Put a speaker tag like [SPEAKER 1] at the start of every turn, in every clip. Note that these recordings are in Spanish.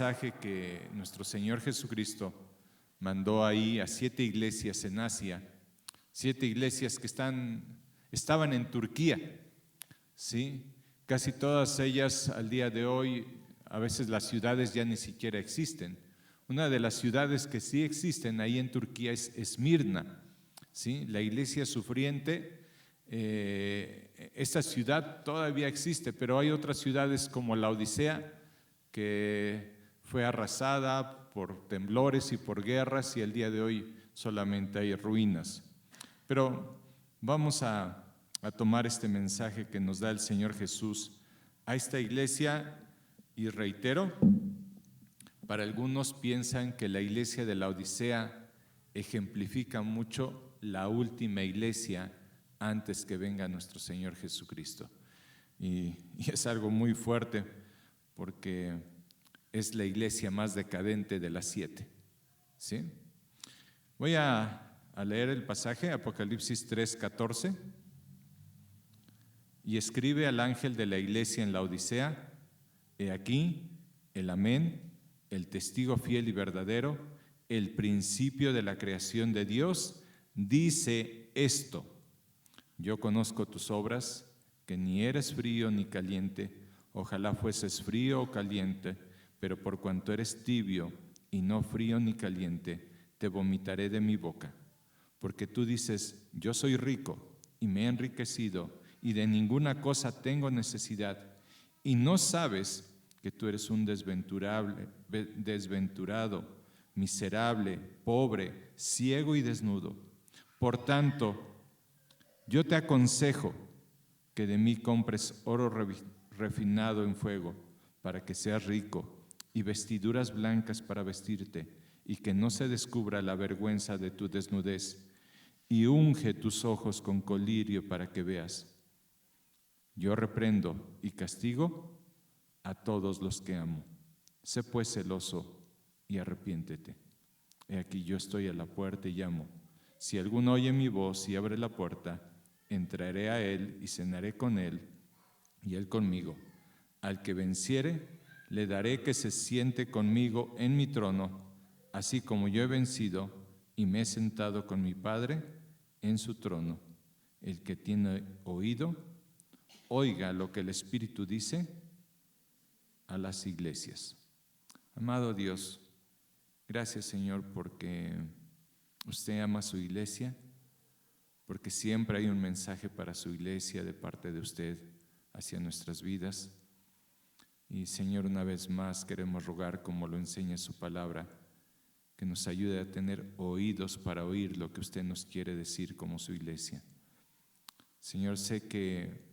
[SPEAKER 1] mensaje que nuestro Señor Jesucristo mandó ahí a 7 iglesias en Asia, 7 iglesias que estaban en Turquía, ¿sí? Casi todas ellas al día de hoy, a veces las ciudades ya ni siquiera existen. Una de las ciudades que sí existen ahí en Turquía es Esmirna, ¿sí? La iglesia sufriente. Esta ciudad todavía existe, pero hay otras ciudades como Laodicea que fue arrasada por temblores y por guerras, y el día de hoy solamente hay ruinas. Pero vamos a tomar este mensaje que nos da el Señor Jesús a esta iglesia, y reitero, para algunos piensan que la iglesia de Laodicea ejemplifica mucho la última iglesia antes que venga nuestro Señor Jesucristo. Y es algo muy fuerte porque es la iglesia más decadente de las 7. ¿Sí? Voy a leer el pasaje, Apocalipsis 3:14. Y escribe al ángel de la iglesia en Laodicea: he aquí el Amén, el testigo fiel y verdadero, el principio de la creación de Dios, dice esto: yo conozco tus obras, que ni eres frío ni caliente. Ojalá fueses frío o caliente, pero por cuanto eres tibio y no frío ni caliente, te vomitaré de mi boca. Porque tú dices: yo soy rico y me he enriquecido, y de ninguna cosa tengo necesidad, y no sabes que tú eres un desventurado, miserable, pobre, ciego y desnudo. Por tanto, yo te aconsejo que de mí compres oro refinado en fuego, para que seas rico, y vestiduras blancas para vestirte, y que no se descubra la vergüenza de tu desnudez, y unge tus ojos con colirio para que veas. Yo reprendo y castigo a todos los que amo. Sé pues celoso y arrepiéntete. He aquí yo estoy a la puerta y llamo. Si alguno oye mi voz y abre la puerta, entraré a él y cenaré con él y él conmigo. Al que venciere, le daré que se siente conmigo en mi trono, así como yo he vencido y me he sentado con mi Padre en su trono. El que tiene oído, oiga lo que el Espíritu dice a las iglesias. Amado Dios, gracias, Señor, porque usted ama a su iglesia, porque siempre hay un mensaje para su iglesia de parte de usted hacia nuestras vidas. Y, Señor, una vez más queremos rogar, como lo enseña su palabra, que nos ayude a tener oídos para oír lo que usted nos quiere decir como su iglesia. Señor, sé que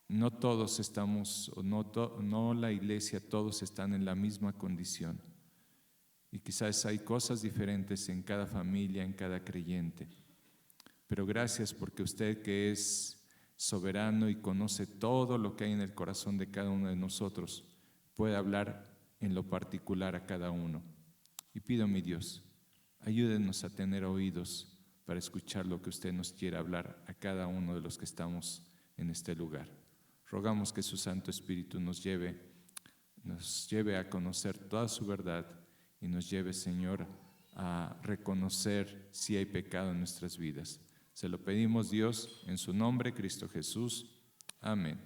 [SPEAKER 1] no todos estamos, no la iglesia, todos están en la misma condición. Y quizás hay cosas diferentes en cada familia, en cada creyente. Pero gracias porque usted, que es soberano y conoce todo lo que hay en el corazón de cada uno de nosotros, puede hablar en lo particular a cada uno. Y pido, mi Dios, ayúdenos a tener oídos para escuchar lo que usted nos quiere hablar a cada uno de los que estamos en este lugar. Rogamos que su Santo Espíritu nos lleve a conocer toda su verdad y nos lleve, Señor, a reconocer si hay pecado en nuestras vidas. Se lo pedimos, Dios, en su nombre, Cristo Jesús. Amén.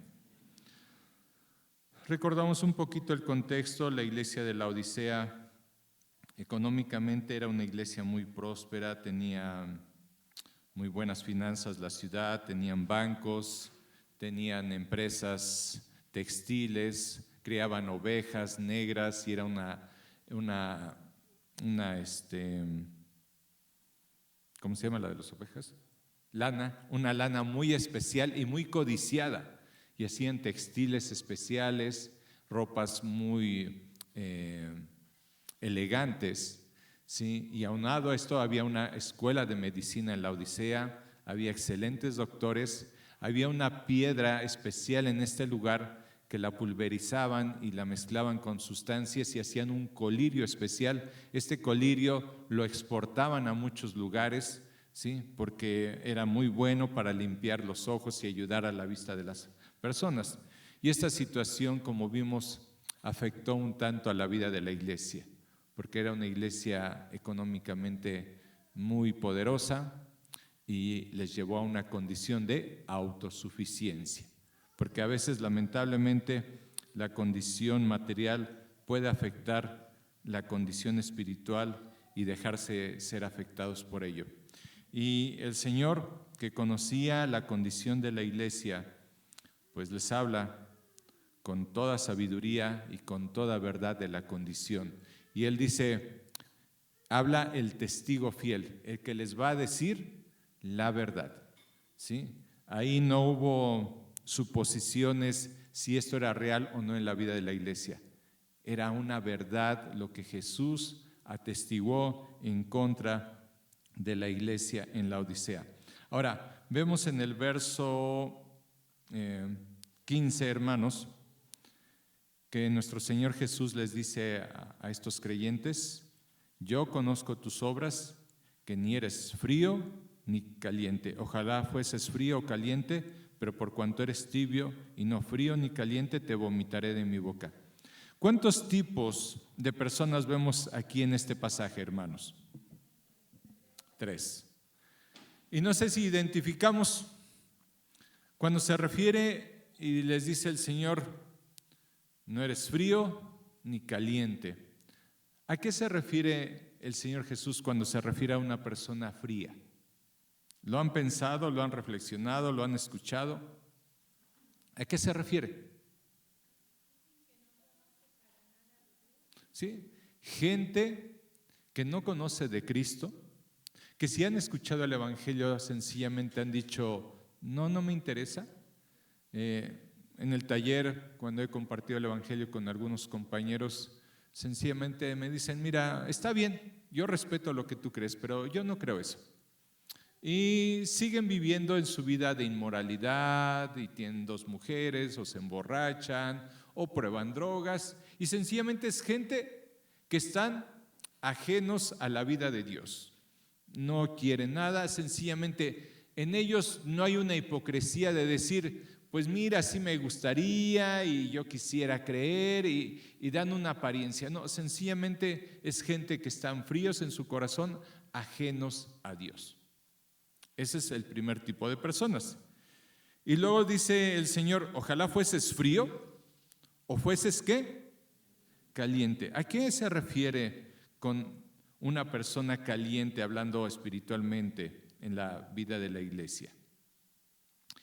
[SPEAKER 1] Recordamos un poquito el contexto. La iglesia de Laodicea económicamente era una iglesia muy próspera, tenía muy buenas finanzas la ciudad, tenían bancos, tenían empresas textiles, criaban ovejas negras y era ¿cómo se llama la de las ovejas? Una lana muy especial y muy codiciada. Y hacían textiles especiales, ropas muy elegantes, ¿sí? Y aunado a esto había una escuela de medicina en Laodicea, había excelentes doctores, había una piedra especial en este lugar que la pulverizaban y la mezclaban con sustancias y hacían un colirio especial. Este colirio lo exportaban a muchos lugares, ¿sí? Porque era muy bueno para limpiar los ojos y ayudar a la vista de las personas. Y esta situación, como vimos afectó un tanto a la vida de la iglesia, porque era una iglesia económicamente muy poderosa y les llevó a una condición de autosuficiencia, porque a veces lamentablemente la condición material puede afectar la condición espiritual y dejarse ser afectados por ello. Y el Señor, que conocía la condición de la iglesia, pues les habla con toda sabiduría y con toda verdad de la condición. Y Él dice, habla el testigo fiel, el que les va a decir la verdad, ¿sí? Ahí no hubo suposiciones si esto era real o no en la vida de la iglesia. Era una verdad lo que Jesús atestiguó en contra de la iglesia en la Odisea. Ahora, vemos en el verso 15, hermanos, que nuestro Señor Jesús les dice a estos creyentes: yo conozco tus obras, que ni eres frío ni caliente. Ojalá fueses frío o caliente, pero por cuanto eres tibio y no frío ni caliente, te vomitaré de mi boca. ¿Cuántos tipos de personas vemos aquí en este pasaje, hermanos? 3. Y no sé si identificamos cuando se refiere y les dice el Señor, no eres frío ni caliente. ¿A qué se refiere el Señor Jesús cuando se refiere a una persona fría? ¿Lo han pensado, lo han reflexionado, lo han escuchado? ¿A qué se refiere? ¿Sí? Gente que no conoce de Cristo, que si han escuchado el Evangelio sencillamente han dicho, no me interesa. En el taller, cuando he compartido el Evangelio con algunos compañeros, sencillamente me dicen, mira, está bien, yo respeto lo que tú crees, pero yo no creo eso. Y siguen viviendo en su vida de inmoralidad, y tienen 2 mujeres, o se emborrachan, o prueban drogas, y sencillamente es gente que están ajenos a la vida de Dios. No quieren nada, sencillamente en ellos no hay una hipocresía de decir, pues mira, sí me gustaría y yo quisiera creer y dan una apariencia. No, sencillamente es gente que están fríos en su corazón, ajenos a Dios. Ese es el primer tipo de personas. Y luego dice el Señor, ojalá fueses frío o fueses ¿qué? Caliente. ¿A qué se refiere con una persona caliente hablando espiritualmente en la vida de la iglesia?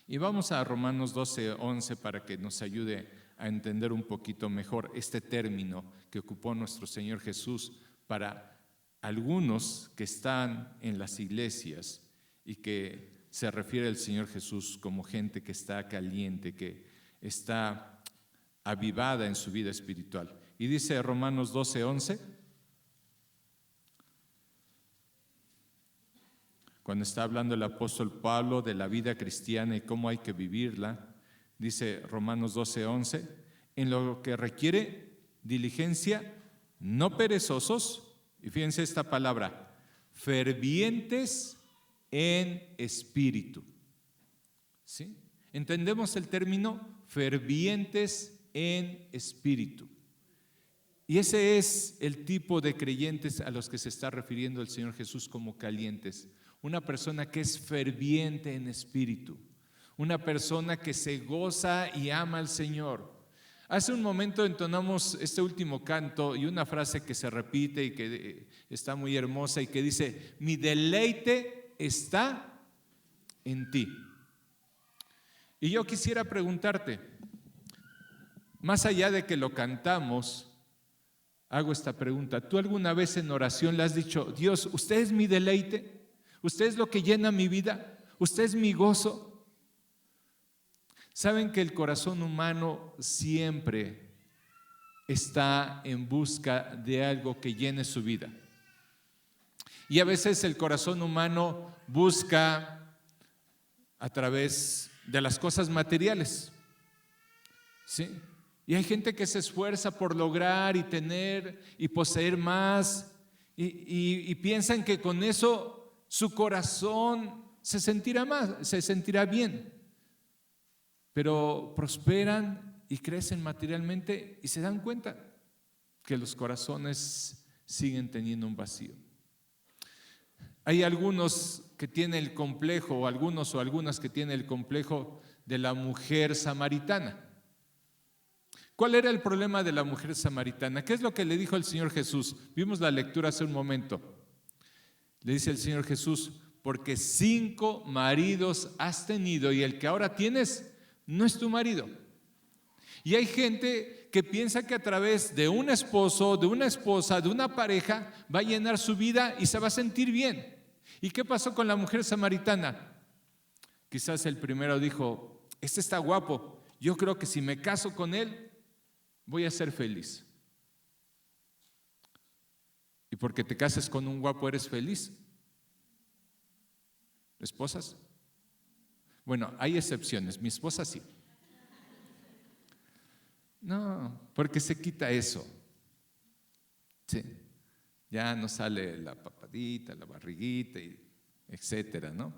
[SPEAKER 1] Y vamos a Romanos 12:11 para que nos ayude a entender un poquito mejor este término que ocupó nuestro Señor Jesús para algunos que están en las iglesias y que se refiere al Señor Jesús como gente que está caliente, que está avivada en su vida espiritual. Y dice Romanos 12:11, cuando está hablando el apóstol Pablo de la vida cristiana y cómo hay que vivirla, dice Romanos 12:11, en lo que requiere diligencia, no perezosos, y fíjense esta palabra, fervientes en espíritu. ¿Sí? Entendemos el término fervientes en espíritu. Y ese es el tipo de creyentes a los que se está refiriendo el Señor Jesús como calientes. Una persona que es ferviente en espíritu, una persona que se goza y ama al Señor. Hace un momento entonamos este último canto y una frase que se repite y que está muy hermosa y que dice, mi deleite está en ti. Y yo quisiera preguntarte, más allá de que lo cantamos, hago esta pregunta, ¿tú alguna vez en oración le has dicho, Dios, usted es mi deleite? ¿Usted es lo que llena mi vida? ¿Usted es mi gozo? Saben que el corazón humano siempre está en busca de algo que llene su vida. Y a veces el corazón humano busca a través de las cosas materiales. ¿Sí? Y hay gente que se esfuerza por lograr y tener y poseer más y piensan que con eso su corazón se sentirá bien, pero prosperan y crecen materialmente y se dan cuenta que los corazones siguen teniendo un vacío. Hay algunos que tienen el complejo, o algunos o algunas que tienen el complejo de la mujer samaritana. ¿Cuál era el problema de la mujer samaritana? ¿Qué es lo que le dijo el Señor Jesús? Vimos la lectura hace un momento. Le dice el Señor Jesús: porque 5 maridos has tenido y el que ahora tienes no es tu marido. Y hay gente que piensa que a través de un esposo, de una esposa, de una pareja, va a llenar su vida y se va a sentir bien. ¿Y qué pasó con la mujer samaritana? Quizás el primero dijo: este está guapo, yo creo que si me caso con él, voy a ser feliz. ¿Y porque te cases con un guapo eres feliz? ¿Esposas? Bueno, hay excepciones, mi esposa sí. No, porque se quita eso. Sí, ya no sale la papadita, la barriguita, etcétera, ¿no?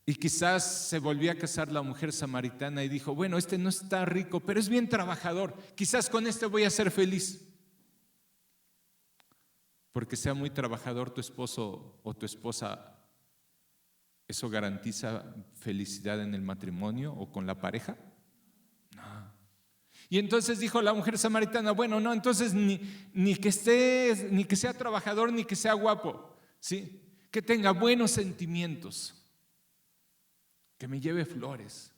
[SPEAKER 1] Y quizás se volvió a casar la mujer samaritana y dijo: bueno, este no está rico, pero es bien trabajador, quizás con este voy a ser feliz. Porque sea muy trabajador tu esposo o tu esposa, ¿eso garantiza felicidad en el matrimonio o con la pareja? No. Y entonces dijo la mujer samaritana: bueno, no, entonces ni que sea trabajador, ni que sea guapo, ¿sí? Que tenga buenos sentimientos, que me lleve flores.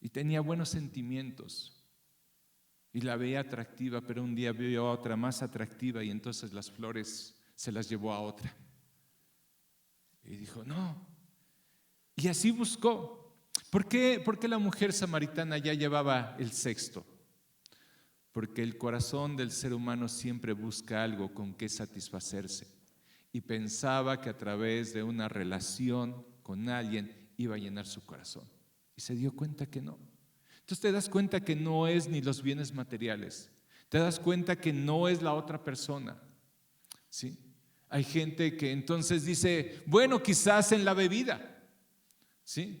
[SPEAKER 1] Y tenía buenos sentimientos y la veía atractiva, pero un día vio a otra más atractiva y entonces las flores se las llevó a otra. Y dijo: no. Y así buscó. ¿Por qué la mujer samaritana ya llevaba el sexto? Porque el corazón del ser humano siempre busca algo con que satisfacerse. Y pensaba que a través de una relación con alguien iba a llenar su corazón. Y se dio cuenta que no. Entonces te das cuenta que no es ni los bienes materiales. Te das cuenta que no es la otra persona. ¿Sí? Hay gente que entonces dice: bueno, quizás en la bebida, ¿sí?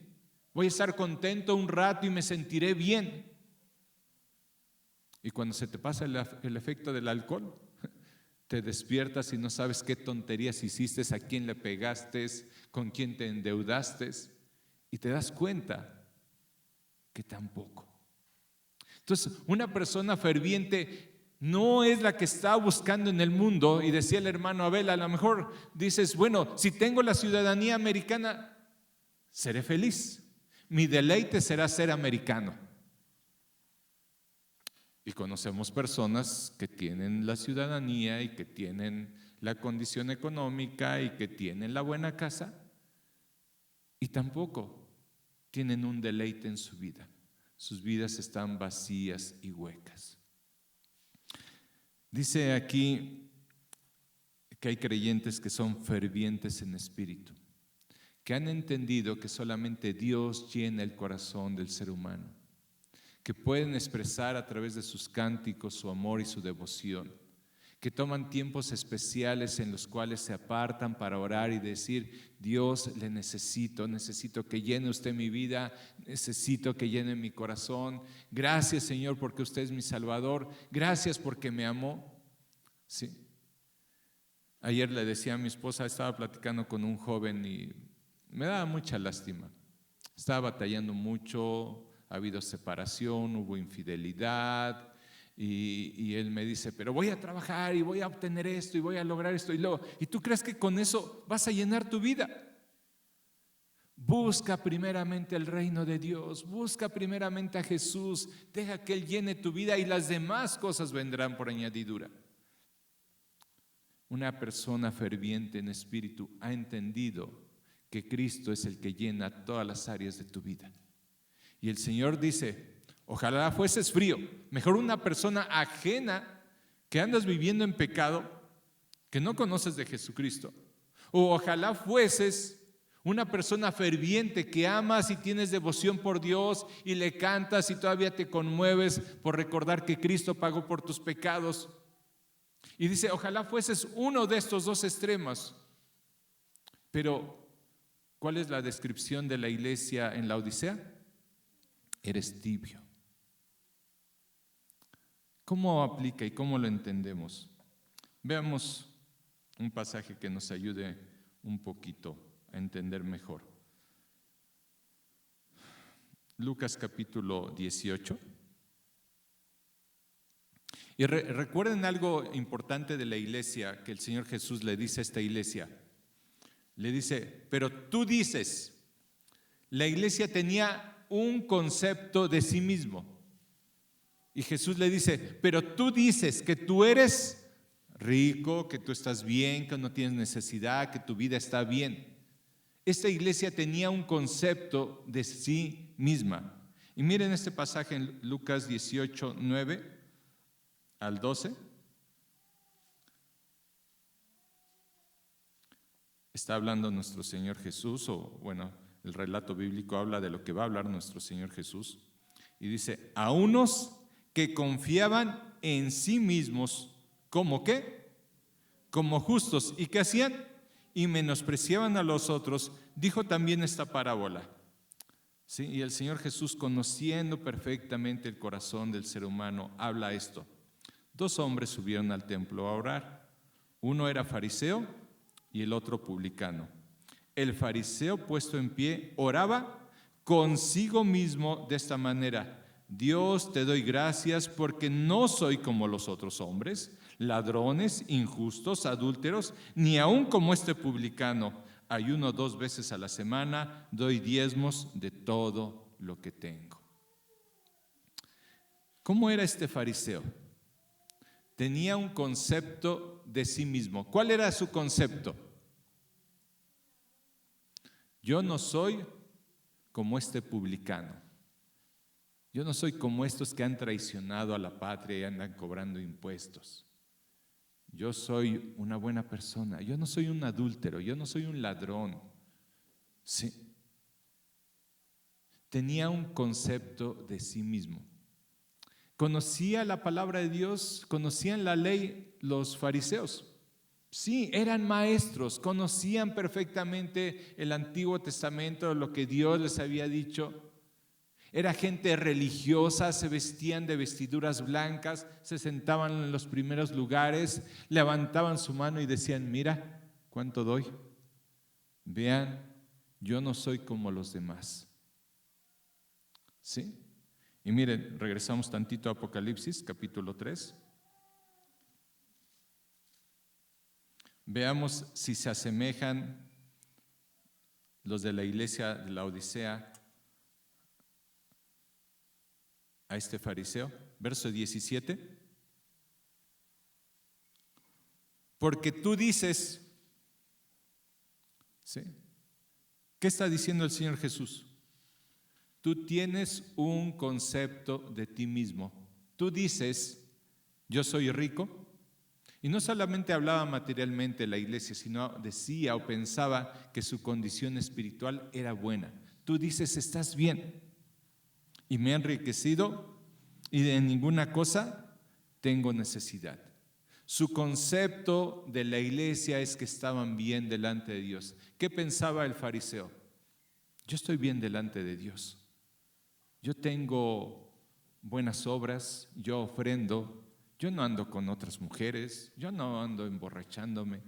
[SPEAKER 1] Voy a estar contento un rato y me sentiré bien. Y cuando se te pasa el efecto del alcohol, te despiertas y no sabes qué tonterías hiciste, a quién le pegaste, con quién te endeudaste, y te das cuenta que tampoco. Entonces, una persona ferviente no es la que está buscando en el mundo. Y decía el hermano Abel: a lo mejor dices: bueno, si tengo la ciudadanía americana, seré feliz. Mi deleite será ser americano. Y conocemos personas que tienen la ciudadanía y que tienen la condición económica y que tienen la buena casa y tampoco tienen un deleite en su vida. Sus vidas están vacías y huecas. Dice aquí que hay creyentes que son fervientes en espíritu, que han entendido que solamente Dios llena el corazón del ser humano, que pueden expresar a través de sus cánticos su amor y su devoción, que toman tiempos especiales en los cuales se apartan para orar y decir: Dios, le necesito que llene usted mi vida, necesito que llene mi corazón. Gracias, Señor, porque usted es mi Salvador, gracias porque me amó. Sí. Ayer le decía a mi esposa, estaba platicando con un joven y me daba mucha lástima. Estaba batallando mucho, ha habido separación, hubo infidelidad. Y él me dice: pero voy a trabajar y voy a obtener esto y voy a lograr esto. ¿Y tú crees que con eso vas a llenar tu vida? Busca primeramente el reino de Dios, busca primeramente a Jesús, deja que Él llene tu vida y las demás cosas vendrán por añadidura. Una persona ferviente en espíritu ha entendido que Cristo es el que llena todas las áreas de tu vida. Y el Señor dice: ojalá fueses frío. Mejor una persona ajena, que andas viviendo en pecado, que no conoces de Jesucristo. O ojalá fueses una persona ferviente, que amas y tienes devoción por Dios y le cantas y todavía te conmueves por recordar que Cristo pagó por tus pecados. Y dice: ojalá fueses uno de estos dos extremos. Pero, ¿cuál es la descripción de la iglesia en la Odisea? eres tibio. ¿Cómo aplica y cómo lo entendemos? Veamos un pasaje que nos ayude un poquito a entender mejor. Lucas capítulo 18. Y recuerden algo importante de la iglesia que el Señor Jesús le dice a esta iglesia. Le dice, pero tú dices, la iglesia tenía un concepto de sí mismo. Y Jesús le dice, pero tú dices que tú eres rico, que tú estás bien, que no tienes necesidad, que tu vida está bien. Esta iglesia tenía un concepto de sí misma. Y miren este pasaje en Lucas 18, 9 al 12. Está hablando nuestro Señor Jesús, o bueno, el relato bíblico habla de lo que va a hablar nuestro Señor Jesús. Y dice, a unos que confiaban en sí mismos, ¿cómo qué? Como justos. ¿Y qué hacían? Y menospreciaban a los otros. Dijo también esta parábola. ¿Sí? Y el Señor Jesús, conociendo perfectamente el corazón del ser humano, habla esto. 2 hombres subieron al templo a orar. Uno era fariseo y el otro publicano. El fariseo, puesto en pie, oraba consigo mismo de esta manera: Dios, te doy gracias porque no soy como los otros hombres, ladrones, injustos, adúlteros, ni aun como este publicano. Ayuno 2 veces a la semana, doy diezmos de todo lo que tengo. ¿Cómo era este fariseo? Tenía un concepto de sí mismo. ¿Cuál era su concepto? Yo no soy como este publicano. Yo no soy como estos que han traicionado a la patria y andan cobrando impuestos. Yo soy una buena persona. Yo no soy un adúltero. Yo no soy un ladrón. Sí. Tenía un concepto de sí mismo. ¿Conocía la palabra de Dios? ¿Conocían la ley los fariseos? Sí, eran maestros, conocían perfectamente el Antiguo Testamento, lo que Dios les había dicho. Era gente religiosa, se vestían de vestiduras blancas, se sentaban en los primeros lugares, levantaban su mano y decían, mira, ¿cuánto doy? Vean, yo no soy como los demás. ¿Sí? Y miren, regresamos tantito a Apocalipsis, capítulo 3. Veamos si se asemejan los de la iglesia de la Odisea a este fariseo. Verso 17. Porque tú dices, ¿sí? ¿Qué está diciendo el Señor Jesús? Tú tienes un concepto de ti mismo. Tú dices, yo soy rico. Y no solamente hablaba materialmente la iglesia, sino decía o pensaba que su condición espiritual era buena. Tú dices, estás bien y me he enriquecido y de ninguna cosa tengo necesidad. Su concepto de la iglesia es que estaban bien delante de Dios. ¿Qué pensaba el fariseo? Yo estoy bien delante de Dios. Yo tengo buenas obras, yo ofrendo. Yo no ando con otras mujeres, yo no ando emborrachándome.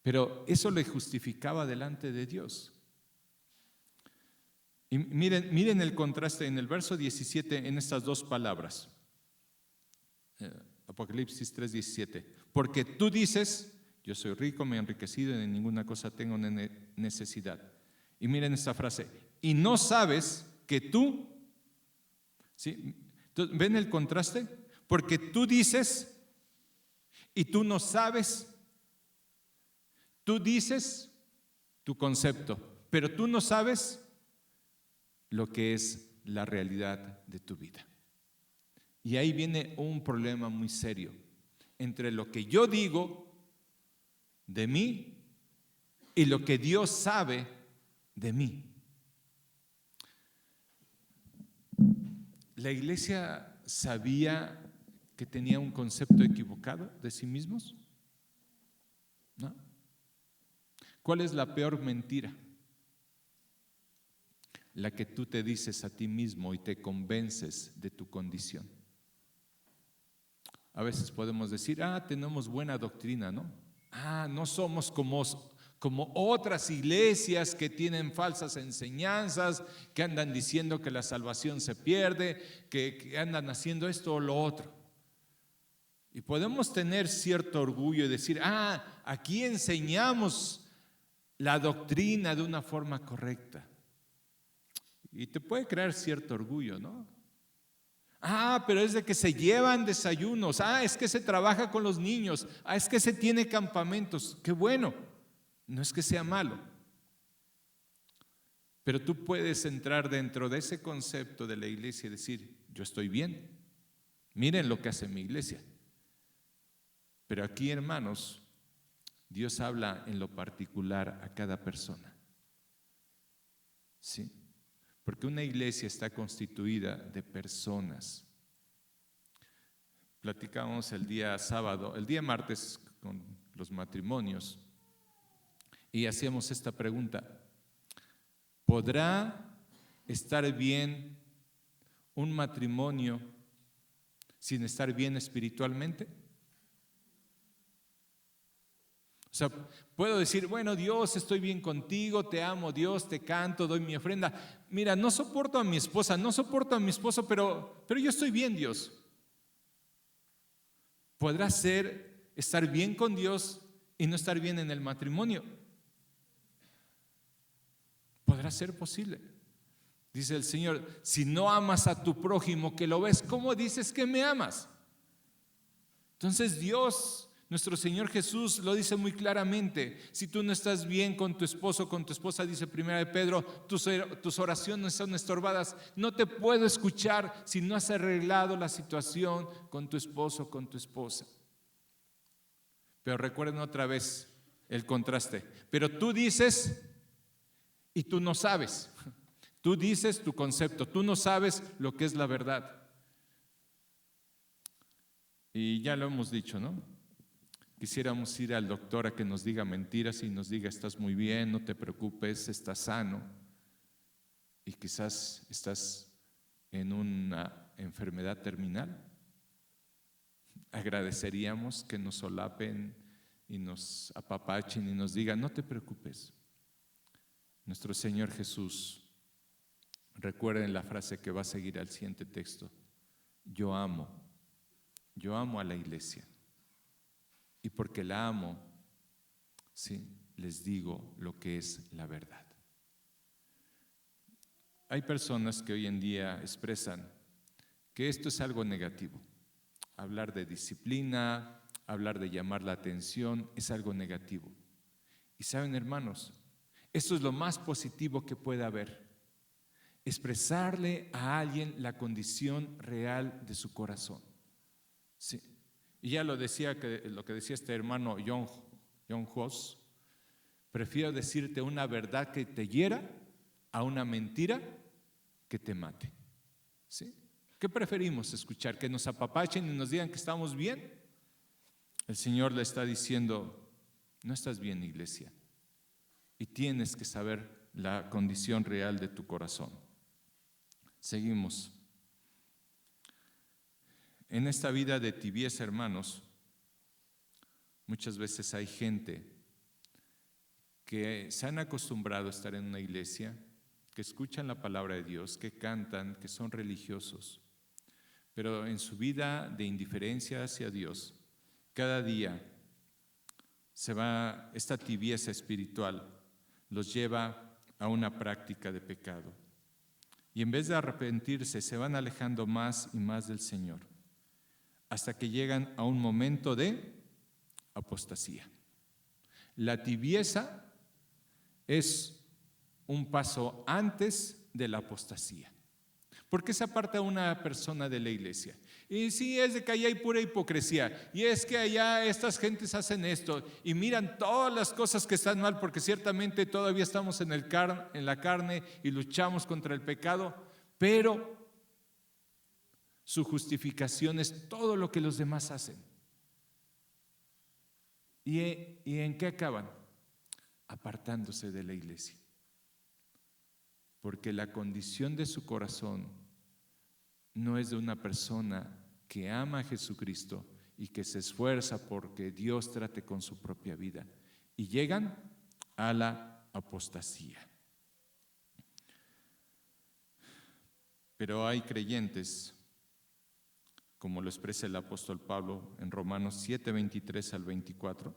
[SPEAKER 1] Pero eso le justificaba delante de Dios. Y miren el contraste en el verso 17 en estas 2 palabras. Apocalipsis 3:17. Porque tú dices, yo soy rico, me he enriquecido y de ninguna cosa tengo necesidad. Y miren esta frase, y no sabes que tú, ¿sí? Entonces, ¿ven el contraste? Porque tú dices y tú no sabes. Tú dices tu concepto, pero tú no sabes lo que es la realidad de tu vida. Y ahí viene un problema muy serio entre lo que yo digo de mí y lo que Dios sabe de mí. La iglesia sabía que tenía un concepto equivocado de sí mismos, ¿no? ¿Cuál es la peor mentira? la que tú te dices a ti mismo y te convences de tu condición. A veces podemos decir, tenemos buena doctrina, ¿no? No somos como otras iglesias que tienen falsas enseñanzas, que andan diciendo que la salvación se pierde, que andan haciendo esto o lo otro. Y podemos tener cierto orgullo y decir, aquí enseñamos la doctrina de una forma correcta. Y te puede crear cierto orgullo, ¿no? Pero es de que se llevan desayunos, es que se trabaja con los niños, es que se tiene campamentos. Qué bueno, no es que sea malo. Pero tú puedes entrar dentro de ese concepto de la iglesia y decir, yo estoy bien, miren lo que hace mi iglesia. Pero aquí, hermanos, Dios habla en lo particular a cada persona. ¿Sí? Porque una iglesia está constituida de personas. Platicábamos el día martes con los matrimonios y hacíamos esta pregunta: ¿podrá estar bien un matrimonio sin estar bien espiritualmente? O sea, puedo decir, bueno, Dios, estoy bien contigo, te amo, Dios, te canto, doy mi ofrenda. Mira, no soporto a mi esposa, no soporto a mi esposo, pero yo estoy bien, Dios. ¿Podrá ser estar bien con Dios y no estar bien en el matrimonio? ¿Podrá ser posible? Dice el Señor, si no amas a tu prójimo que lo ves, ¿cómo dices que me amas? Entonces Dios, nuestro Señor Jesús, lo dice muy claramente. Si tú no estás bien con tu esposo, con tu esposa, dice 1 Pedro, tus oraciones son estorbadas. No te puedo escuchar si no has arreglado la situación con tu esposo, con tu esposa. Pero recuerden otra vez el contraste. Pero tú dices y tú no sabes. Tú dices tu concepto, tú no sabes lo que es la verdad. Y ya lo hemos dicho, ¿no? Quisiéramos ir al doctor a que nos diga mentiras y nos diga, estás muy bien, no te preocupes, estás sano. Y quizás estás en una enfermedad terminal. Agradeceríamos que nos solapen y nos apapachen y nos digan, no te preocupes. Nuestro Señor Jesús, recuerden la frase que va a seguir al siguiente texto: yo amo a la iglesia. Y porque la amo, sí, les digo lo que es la verdad. Hay personas que hoy en día expresan que esto es algo negativo. Hablar de disciplina, hablar de llamar la atención es algo negativo. Y saben, hermanos, esto es lo más positivo que puede haber. Expresarle a alguien la condición real de su corazón. Sí. Y ya lo que decía este hermano John Hoss, prefiero decirte una verdad que te hiera a una mentira que te mate. ¿Sí? ¿Qué preferimos escuchar? ¿Que nos apapachen y nos digan que estamos bien? El Señor le está diciendo, no estás bien, iglesia, y tienes que saber la condición real de tu corazón. Seguimos. En esta vida de tibieza, hermanos, muchas veces hay gente que se han acostumbrado a estar en una iglesia, que escuchan la palabra de Dios, que cantan, que son religiosos, pero en su vida de indiferencia hacia Dios, cada día esta tibieza espiritual los lleva a una práctica de pecado. Y en vez de arrepentirse, se van alejando más y más del Señor, hasta que llegan a un momento de apostasía. La tibieza es un paso antes de la apostasía. ¿Por qué se aparta una persona de la iglesia? Y sí, es de que allá hay pura hipocresía, y es que allá estas gentes hacen esto y miran todas las cosas que están mal, porque ciertamente todavía estamos en la carne y luchamos contra el pecado, pero su justificación es todo lo que los demás hacen. ¿Y en qué acaban? Apartándose de la iglesia. porque la condición de su corazón no es de una persona que ama a Jesucristo y que se esfuerza porque Dios trate con su propia vida. Y llegan a la apostasía. Pero hay creyentes, como lo expresa el apóstol Pablo en Romanos 7, 23 al 24.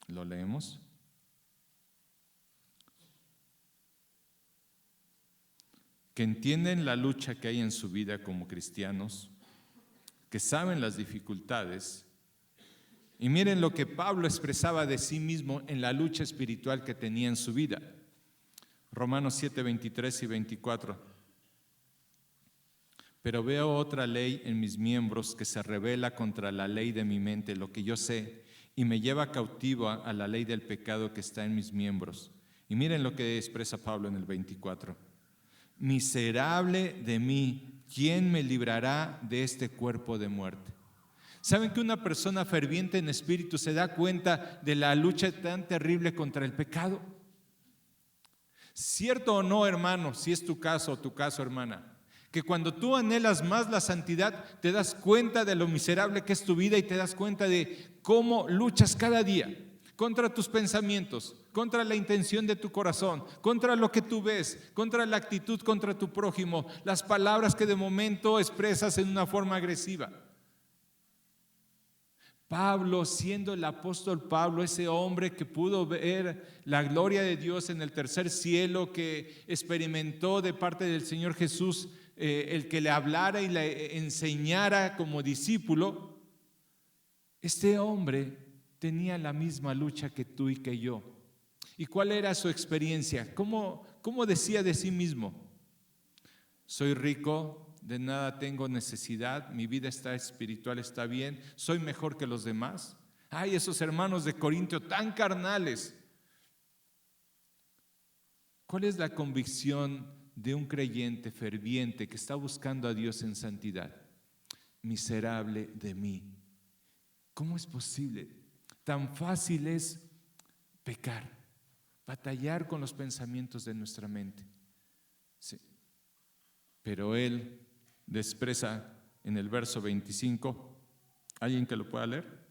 [SPEAKER 1] Lo leemos. Que entienden la lucha que hay en su vida como cristianos, que saben las dificultades. Y miren lo que Pablo expresaba de sí mismo en la lucha espiritual que tenía en su vida. Romanos 7, 23 y 24. Pero veo otra ley en mis miembros que se rebela contra la ley de mi mente, lo que yo sé, y me lleva cautivo a la ley del pecado que está en mis miembros. Y miren lo que expresa Pablo en el 24. Miserable de mí, ¿quién me librará de este cuerpo de muerte? ¿Saben que una persona ferviente en espíritu se da cuenta de la lucha tan terrible contra el pecado? ¿Cierto o no, hermano? Si es tu caso o tu caso, hermana, que cuando tú anhelas más la santidad, te das cuenta de lo miserable que es tu vida y te das cuenta de cómo luchas cada día contra tus pensamientos, contra la intención de tu corazón, contra lo que tú ves, contra la actitud contra tu prójimo, las palabras que de momento expresas en una forma agresiva. Pablo, siendo el apóstol Pablo, ese hombre que pudo ver la gloria de Dios en el tercer cielo, que experimentó de parte del Señor Jesús el que le hablara y le enseñara como discípulo, este hombre tenía la misma lucha que tú y que yo. ¿Y cuál era su experiencia? ¿Cómo decía de sí mismo? Soy rico, de nada tengo necesidad, mi vida está espiritual, está bien, soy mejor que los demás. Ay, esos hermanos de Corintio tan carnales. ¿Cuál es la convicción de un creyente ferviente que está buscando a Dios en santidad? Miserable de mí. ¿Cómo es posible? Tan fácil es pecar, batallar con los pensamientos de nuestra mente. Sí. Pero él le expresa en el verso 25, ¿alguien que lo pueda leer?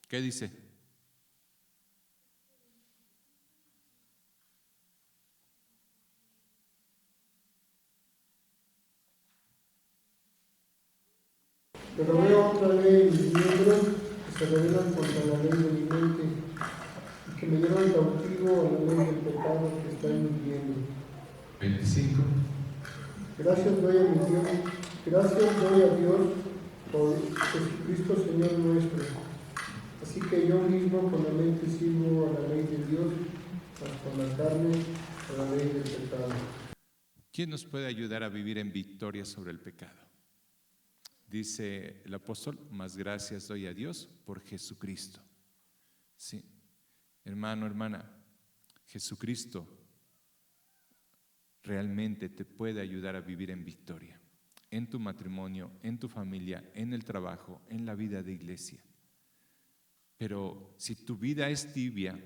[SPEAKER 1] ¿Qué dice?
[SPEAKER 2] Pero veo otra ley en mis miembros que se rebelan contra la ley de mi mente y que me llevan cautivo a la ley del pecado que está en mis miembros.
[SPEAKER 1] 25.
[SPEAKER 2] Gracias doy a Dios por Jesucristo Señor nuestro. Así que yo mismo con la mente sirvo a la ley de Dios, mas con la carne a la ley del pecado.
[SPEAKER 1] ¿Quién nos puede ayudar a vivir en victoria sobre el pecado? Dice el apóstol, más gracias doy a Dios por Jesucristo. Sí, hermano, hermana, Jesucristo realmente te puede ayudar a vivir en victoria, en tu matrimonio, en tu familia, en el trabajo, en la vida de iglesia. Pero si tu vida es tibia,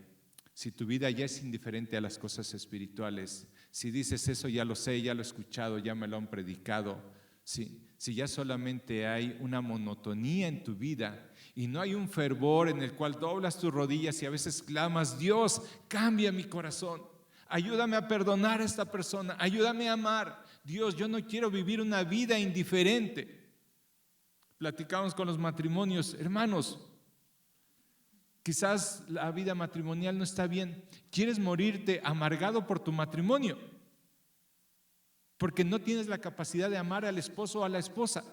[SPEAKER 1] si tu vida ya es indiferente a las cosas espirituales, si dices eso ya lo sé, ya lo he escuchado, ya me lo han predicado, si ya solamente hay una monotonía en tu vida y no hay un fervor en el cual doblas tus rodillas y a veces clamas, Dios, cambia mi corazón, ayúdame a perdonar a esta persona, ayúdame a amar. Dios, yo no quiero vivir una vida indiferente. Platicamos con los matrimonios, hermanos, quizás la vida matrimonial no está bien. ¿Quieres morirte amargado por tu matrimonio? Porque no tienes la capacidad de amar al esposo o a la esposa.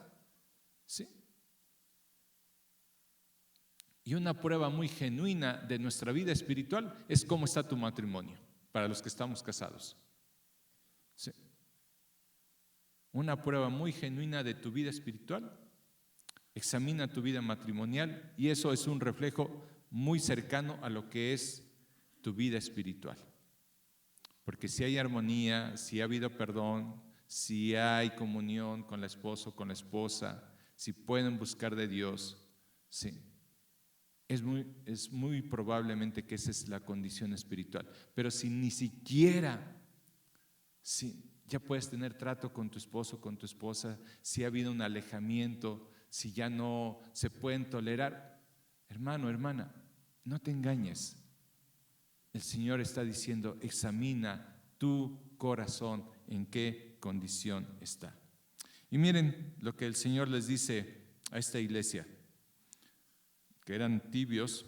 [SPEAKER 1] ¿Sí? Y una prueba muy genuina de nuestra vida espiritual es cómo está tu matrimonio, para los que estamos casados. ¿Sí? Una prueba muy genuina de tu vida espiritual. Examina tu vida matrimonial y eso es un reflejo muy cercano a lo que es tu vida espiritual. Porque si hay armonía, si ha habido perdón, si hay comunión con el esposo, con la esposa, si pueden buscar de Dios, sí. es muy probablemente que esa es la condición espiritual. Pero si ni siquiera, si ya puedes tener trato con tu esposo, con tu esposa, si ha habido un alejamiento, si ya no se pueden tolerar, hermano, hermana, no te engañes. El Señor está diciendo, examina tu corazón, en qué condición está. Y miren lo que el Señor les dice a esta iglesia, que eran tibios,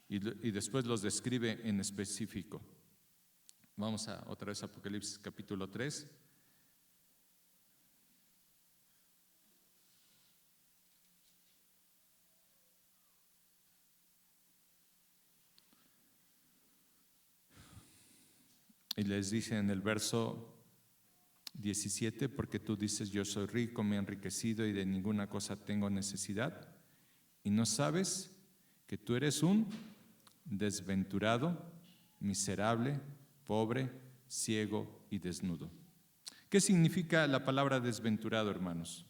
[SPEAKER 1] y después los describe en específico. Vamos otra vez a Apocalipsis capítulo 3. Y les dice en el verso 17, porque tú dices, yo soy rico, me he enriquecido y de ninguna cosa tengo necesidad, y no sabes que tú eres un desventurado, miserable, pobre, ciego y desnudo. ¿Qué significa la palabra desventurado, hermanos?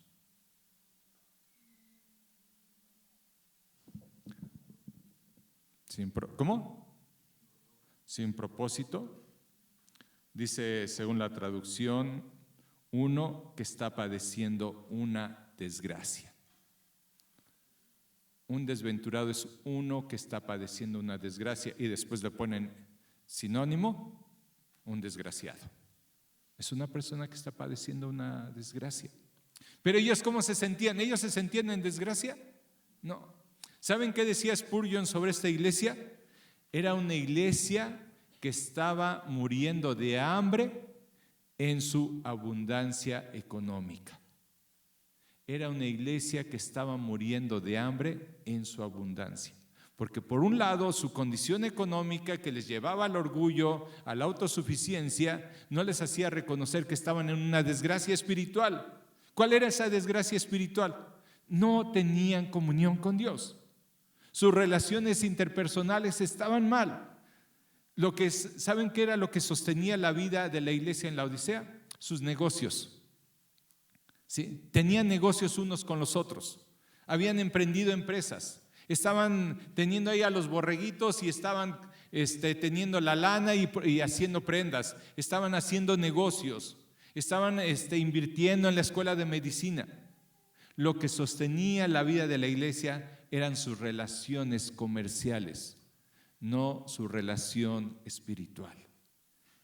[SPEAKER 1] ¿Cómo? Sin propósito. Dice, según la traducción, uno que está padeciendo una desgracia. Un desventurado es uno que está padeciendo una desgracia, y después le ponen sinónimo, un desgraciado. Es una persona que está padeciendo una desgracia. Pero ellos, ¿cómo se sentían? ¿Ellos se sentían en desgracia? No. ¿Saben qué decía Spurgeon sobre esta iglesia? Era una iglesia que estaba muriendo de hambre en su abundancia económica. Era una iglesia que estaba muriendo de hambre en su abundancia. Porque por un lado, su condición económica que les llevaba al orgullo, a la autosuficiencia, no les hacía reconocer que estaban en una desgracia espiritual. ¿Cuál era esa desgracia espiritual? No tenían comunión con Dios. Sus relaciones interpersonales estaban mal. ¿Saben qué era lo que sostenía la vida de la iglesia en la Odisea? Sus negocios. ¿Sí? Tenían negocios unos con los otros. Habían emprendido empresas. Estaban teniendo ahí a los borreguitos y estaban teniendo la lana y haciendo prendas. Estaban haciendo negocios. Estaban invirtiendo en la escuela de medicina. Lo que sostenía la vida de la iglesia eran sus relaciones comerciales, no su relación espiritual.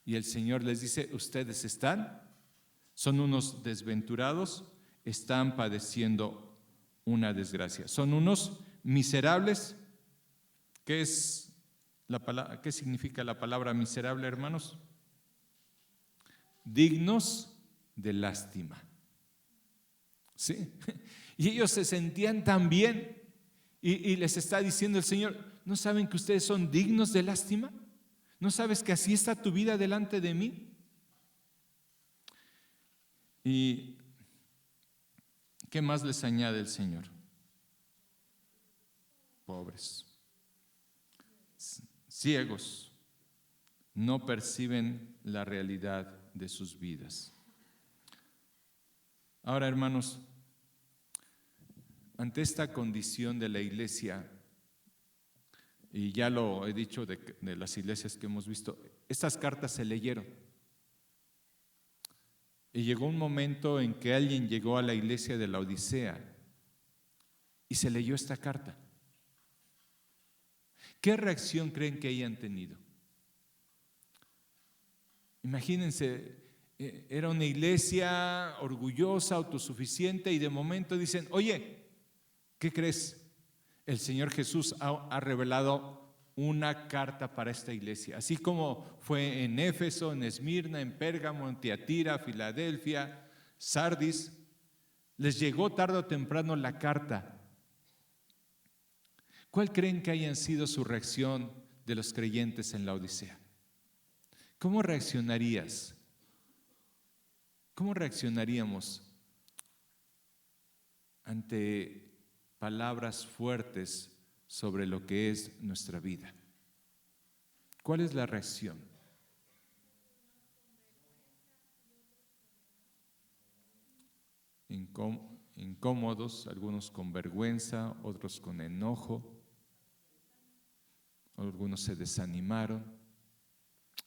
[SPEAKER 1] Y el Señor les dice, ustedes son unos desventurados, están padeciendo una desgracia. Son unos miserables. ¿Qué significa la palabra miserable, hermanos? Dignos de lástima. ¿Sí? Y ellos se sentían tan bien, y les está diciendo el Señor, ¿no saben que ustedes son dignos de lástima? ¿No sabes que así está tu vida delante de mí? ¿Y qué más les añade el Señor? Pobres, ciegos, no perciben la realidad de sus vidas. Ahora, hermanos, ante esta condición de la iglesia, y ya lo he dicho de las iglesias que hemos visto, estas cartas se leyeron. Y llegó un momento en que alguien llegó a la iglesia de la Odisea y se leyó esta carta. ¿Qué reacción creen que hayan tenido? Imagínense, era una iglesia orgullosa, autosuficiente, y de momento dicen, oye, ¿qué crees? El Señor Jesús ha revelado una carta para esta iglesia, así como fue en Éfeso, en Esmirna, en Pérgamo, en Tiatira, Filadelfia, Sardis. Les llegó tarde o temprano la carta. ¿Cuál creen que hayan sido su reacción de los creyentes en la Odisea? ¿Cómo reaccionarías? ¿Cómo reaccionaríamos ante palabras fuertes sobre lo que es nuestra vida? ¿Cuál es la reacción? Incómodos, algunos con vergüenza, otros con enojo. algunos se desanimaron,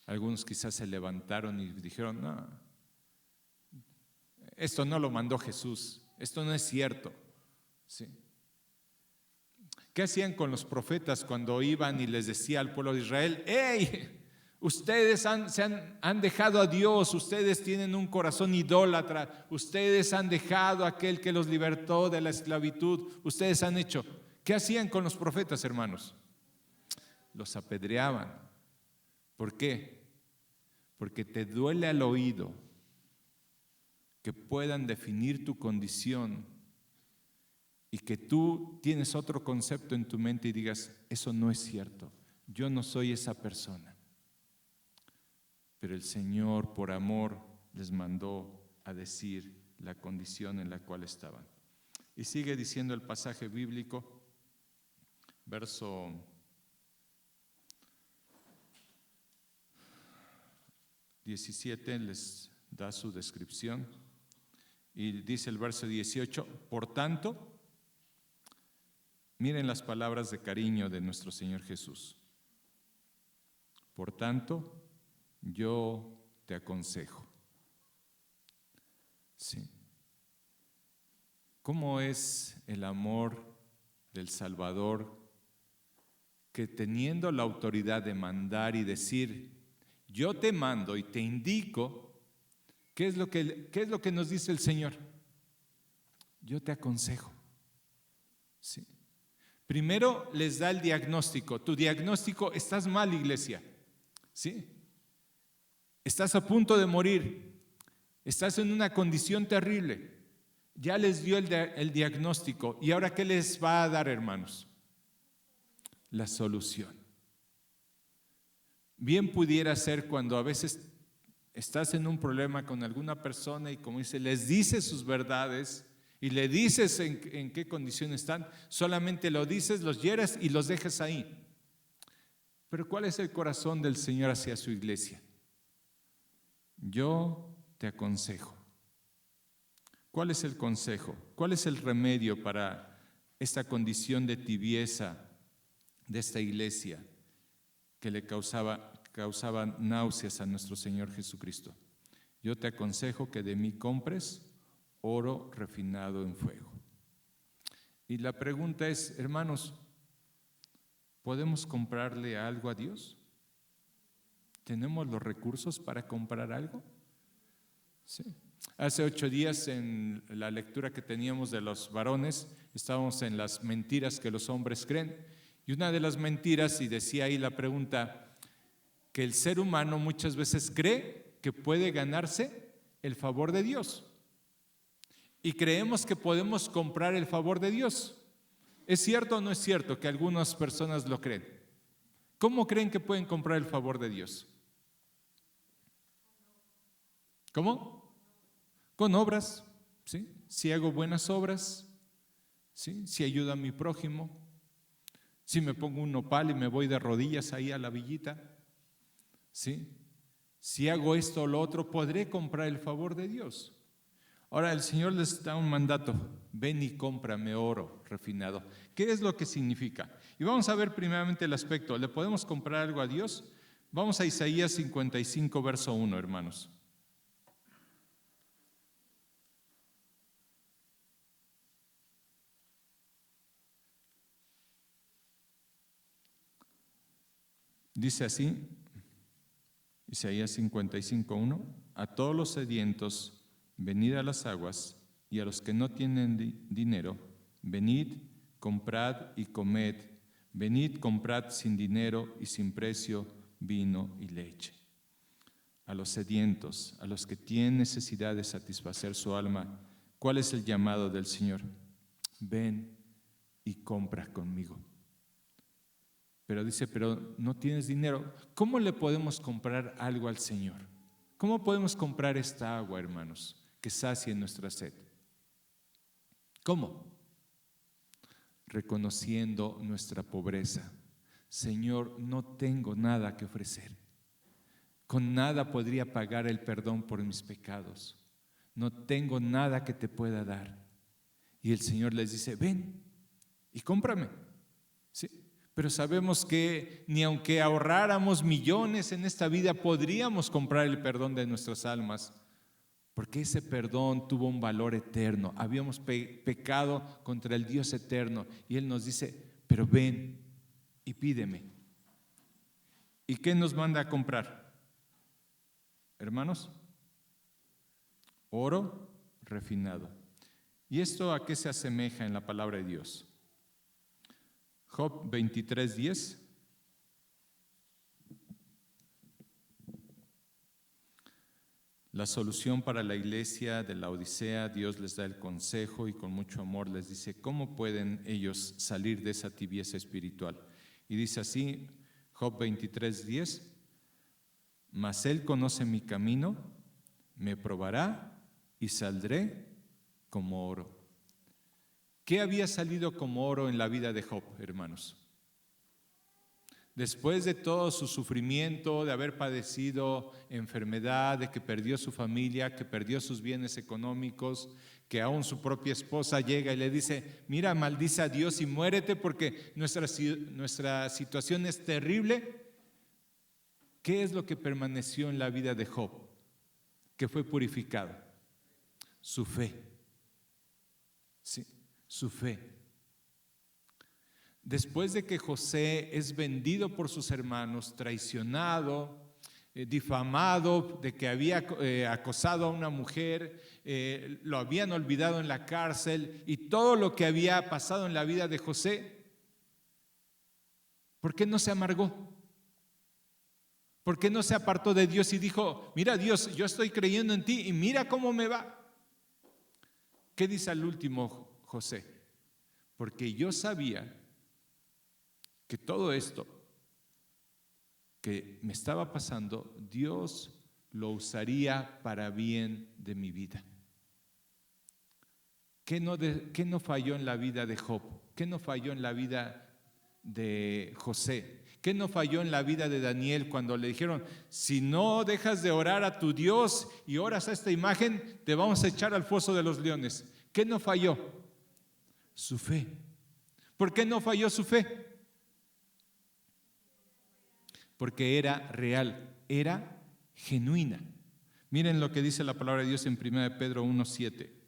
[SPEAKER 1] algunos quizás se levantaron y dijeron, no, esto no lo mandó Jesús, esto no es cierto. ¿Sí? ¿Qué hacían con los profetas cuando iban y les decía al pueblo de Israel, ¡hey! Ustedes han dejado a Dios, ustedes tienen un corazón idólatra, ustedes han dejado a aquel que los libertó de la esclavitud, ustedes han hecho. ¿Qué hacían con los profetas, hermanos? Los apedreaban. ¿Por qué? Porque te duele al oído que puedan definir tu condición y que tú tienes otro concepto en tu mente y digas, eso no es cierto, yo no soy esa persona. Pero el Señor, por amor, les mandó a decir la condición en la cual estaban. Y sigue diciendo el pasaje bíblico, verso 17, les da su descripción. Y dice el verso 18, por tanto, miren las palabras de cariño de nuestro Señor Jesús. Por tanto, yo te aconsejo. Sí. ¿Cómo es el amor del Salvador que teniendo la autoridad de mandar y decir, yo te mando y te indico, ¿qué es lo que nos dice el Señor? Yo te aconsejo. Sí. Primero les da el diagnóstico. Tu diagnóstico, estás mal, iglesia. ¿Sí? Estás a punto de morir, estás en una condición terrible, ya les dio el diagnóstico y ahora ¿qué les va a dar, hermanos? La solución. Bien pudiera ser cuando a veces estás en un problema con alguna persona y como dice, les dices sus verdades y le dices en qué condición están, solamente lo dices, los hieres y los dejas ahí. Pero ¿cuál es el corazón del Señor hacia su iglesia? Yo te aconsejo. ¿Cuál es el consejo? ¿Cuál es el remedio para esta condición de tibieza de esta iglesia que le causaba náuseas a nuestro Señor Jesucristo? Yo te aconsejo que de mí compres oro refinado en fuego. Y la pregunta es, hermanos, ¿podemos comprarle algo a Dios? ¿Tenemos los recursos para comprar algo? Sí. Hace 8 días en la lectura que teníamos de los varones, estábamos en las mentiras que los hombres creen. Y una de las mentiras, y decía ahí la pregunta, que el ser humano muchas veces cree que puede ganarse el favor de Dios. Y creemos que podemos comprar el favor de Dios. ¿Es cierto o no es cierto que algunas personas lo creen? ¿Cómo creen que pueden comprar el favor de Dios? ¿Cómo? Con obras, ¿sí? Si hago buenas obras, ¿sí? Si ayudo a mi prójimo, si me pongo un nopal y me voy de rodillas ahí a la villita, ¿sí? Si hago esto o lo otro, podré comprar el favor de Dios. Ahora el Señor les da un mandato, ven y cómprame oro refinado. ¿Qué es lo que significa? Y vamos a ver primeramente el aspecto, ¿le podemos comprar algo a Dios? Vamos a Isaías 55, verso 1, hermanos. Dice así, Isaías 55, 1, a todos los sedientos, venid a las aguas, y a los que no tienen dinero, venid, comprad y comed, venid, comprad sin dinero y sin precio vino y leche. A los sedientos, a los que tienen necesidad de satisfacer su alma, ¿cuál es el llamado del Señor? Ven y compra conmigo. Pero dice, pero no tienes dinero. ¿Cómo le podemos comprar algo al Señor? ¿Cómo podemos comprar esta agua, hermanos, que sacie nuestra sed? ¿Cómo? Reconociendo nuestra pobreza. Señor, no tengo nada que ofrecer. Con nada podría pagar el perdón por mis pecados. No tengo nada que te pueda dar. Y el Señor les dice, ven y cómprame. ¿Sí? pero sabemos que ni aunque ahorráramos millones en esta vida podríamos comprar el perdón de nuestras almas, porque ese perdón tuvo un valor eterno. Habíamos pecado contra el Dios eterno y Él nos dice, pero ven y pídeme. ¿Y qué nos manda a comprar? Hermanos, oro refinado. ¿Y esto a qué se asemeja en la palabra de Dios? Job 23:10. La solución para la iglesia de la Odisea, Dios les da el consejo y con mucho amor les dice cómo pueden ellos salir de esa tibieza espiritual. Y dice así, Job 23:10, mas Él conoce mi camino, me probará y saldré como oro. ¿Qué había salido como oro en la vida de Job, hermanos? Después de todo su sufrimiento, de haber padecido enfermedad, de que perdió su familia, que perdió sus bienes económicos, que aún su propia esposa llega y le dice, mira, maldice a Dios y muérete porque nuestra situación es terrible. ¿Qué es lo que permaneció en la vida de Job? Que fue purificado. Su fe. Sí, su fe. Después de que José es vendido por sus hermanos, traicionado, difamado de que había acosado a una mujer, lo habían olvidado en la cárcel y todo lo que había pasado en la vida de José, ¿por qué no se amargó? ¿Por qué no se apartó de Dios y dijo, mira Dios, yo estoy creyendo en ti y mira cómo me va? ¿Qué dice al último José? Porque yo sabía que todo esto que me estaba pasando, Dios lo usaría para bien de mi vida. ¿Qué no falló en la vida de Job? ¿Qué no falló en la vida de José? ¿Qué no falló en la vida de Daniel cuando le dijeron, si no dejas de orar a tu Dios y oras a esta imagen, te vamos a echar al foso de los leones? ¿Qué no falló? Su fe. ¿Por qué no falló su fe? Porque era real, era genuina. Miren lo que dice la palabra de Dios en 1 Pedro 1:7.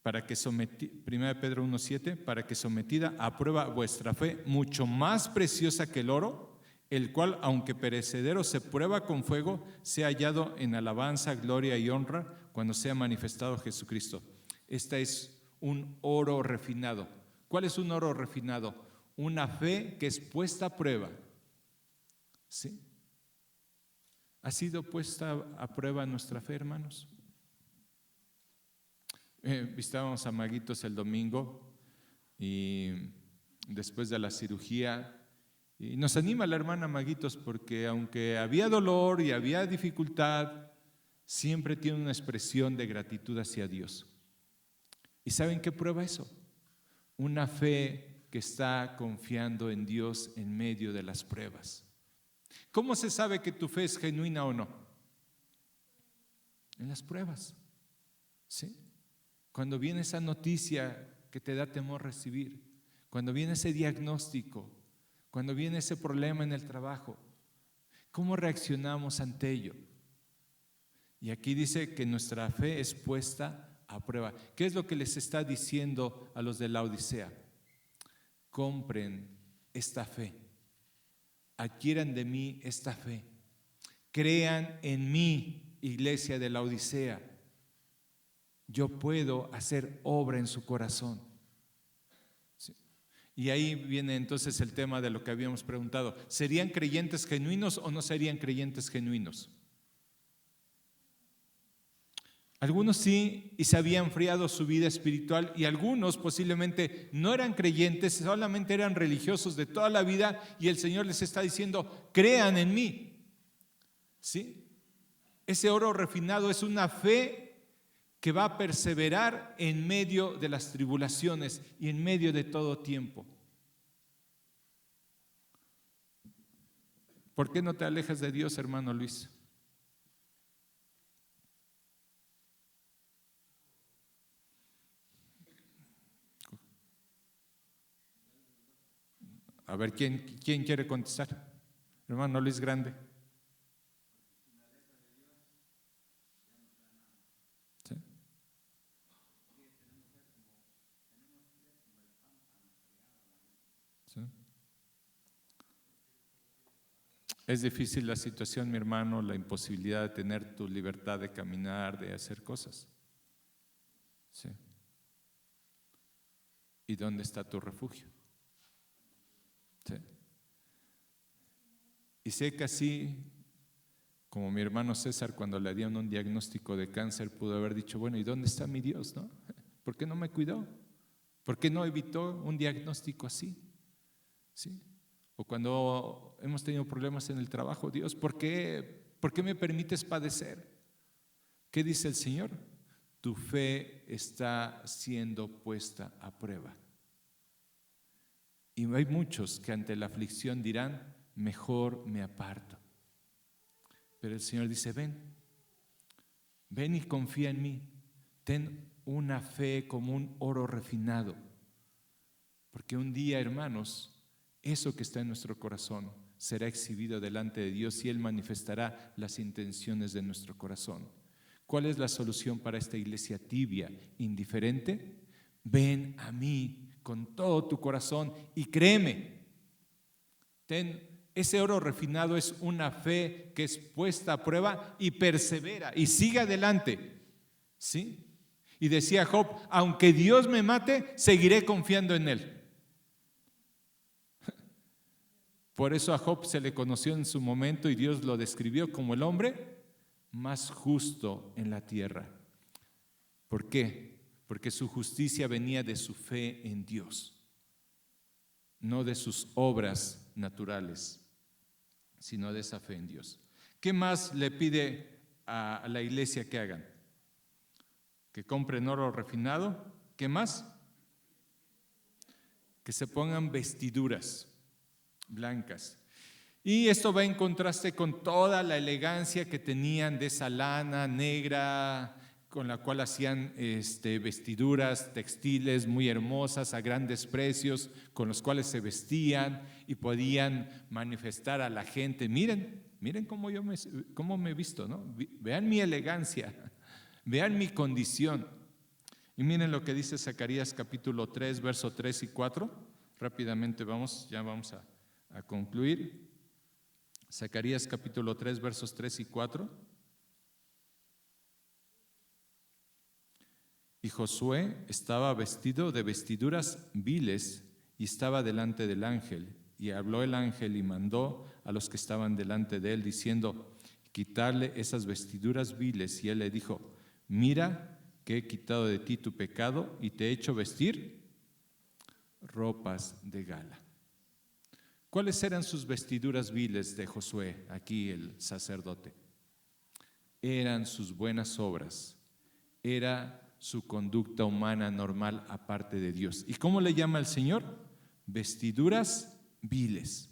[SPEAKER 1] Para que 1 Pedro 1:7, para que sometida a prueba vuestra fe, mucho más preciosa que el oro, el cual, aunque perecedero, se prueba con fuego, sea hallado en alabanza, gloria y honra cuando sea manifestado Jesucristo. Esta es un oro refinado. ¿Cuál es un oro refinado? Una fe que es puesta a prueba. ¿Sí? ¿Ha sido puesta a prueba nuestra fe, hermanos? Visitábamos a Maguitos el domingo y después de la cirugía, y nos anima la hermana Maguitos porque aunque había dolor y había dificultad, siempre tiene una expresión de gratitud hacia Dios. ¿Y saben qué prueba eso? Una fe que está confiando en Dios en medio de las pruebas. ¿Cómo se sabe que tu fe es genuina o no? En las pruebas. ¿Sí? Cuando viene esa noticia que te da temor recibir, cuando viene ese diagnóstico, cuando viene ese problema en el trabajo, ¿cómo reaccionamos ante ello? Y aquí dice que nuestra fe es puesta a prueba. ¿Qué es lo que les está diciendo a los de la Odisea? Compren esta fe, adquieran de mí esta fe, crean en mí, iglesia de la Odisea. Yo puedo hacer obra en su corazón. Sí. Y ahí viene entonces el tema de lo que habíamos preguntado. ¿Serían creyentes genuinos o no serían creyentes genuinos? Algunos sí, y se había enfriado su vida espiritual, y algunos posiblemente no eran creyentes, solamente eran religiosos de toda la vida, y el Señor les está diciendo, crean en mí. ¿Sí? Ese oro refinado es una fe que va a perseverar en medio de las tribulaciones y en medio de todo tiempo. ¿Por qué no te alejas de Dios, hermano Luis? A ver, ¿quién quiere contestar? Hermano Luis Grande. ¿Sí? ¿Sí? Es difícil la situación, mi hermano, la imposibilidad de tener tu libertad de caminar, de hacer cosas. ¿Sí? ¿Y dónde está tu refugio? ¿Sí? Y sé que así, como mi hermano César, cuando le dieron un diagnóstico de cáncer, pudo haber dicho, bueno, ¿y dónde está mi Dios, no? ¿Por qué no me cuidó? ¿Por qué no evitó un diagnóstico así? ¿Sí? O cuando hemos tenido problemas en el trabajo, Dios, ¿por qué me permites padecer? ¿Qué dice el Señor? Tu fe está siendo puesta a prueba. Y hay muchos que ante la aflicción dirán, mejor me aparto. Pero el Señor dice, ven y confía en mí. Ten una fe como un oro refinado. Porque un día, hermanos, eso que está en nuestro corazón será exhibido delante de Dios y Él manifestará las intenciones de nuestro corazón. ¿Cuál es la solución para esta iglesia tibia, indiferente? Ven a mí con todo tu corazón y créeme. Ese oro refinado es una fe que es puesta a prueba y persevera y sigue adelante. ¿Sí? Y decía Job, aunque Dios me mate, seguiré confiando en Él. Por eso a Job se le conoció en su momento y Dios lo describió como el hombre más justo en la tierra. ¿Por qué? Porque su justicia venía de su fe en Dios, no de sus obras naturales, sino de esa fe en Dios. ¿Qué más le pide a la iglesia que hagan? Que compren oro refinado. ¿Qué más? Que se pongan vestiduras blancas. Y esto va en contraste con toda la elegancia que tenían de esa lana negra con la cual hacían vestiduras textiles muy hermosas a grandes precios, con los cuales se vestían y podían manifestar a la gente, miren cómo me he visto, ¿no? Vean mi elegancia, vean mi condición. Y miren lo que dice Zacarías capítulo 3, verso 3 y 4. Rápidamente vamos a concluir. Zacarías capítulo 3, versos 3 y 4. Y Josué estaba vestido de vestiduras viles y estaba delante del ángel. Y habló el ángel y mandó a los que estaban delante de él, diciendo, quitarle esas vestiduras viles. Y él le dijo, mira que he quitado de ti tu pecado y te he hecho vestir ropas de gala. ¿Cuáles eran sus vestiduras viles de Josué, aquí el sacerdote? Eran sus buenas obras, era su conducta humana normal aparte de Dios. ¿Y cómo le llama el Señor? Vestiduras viles.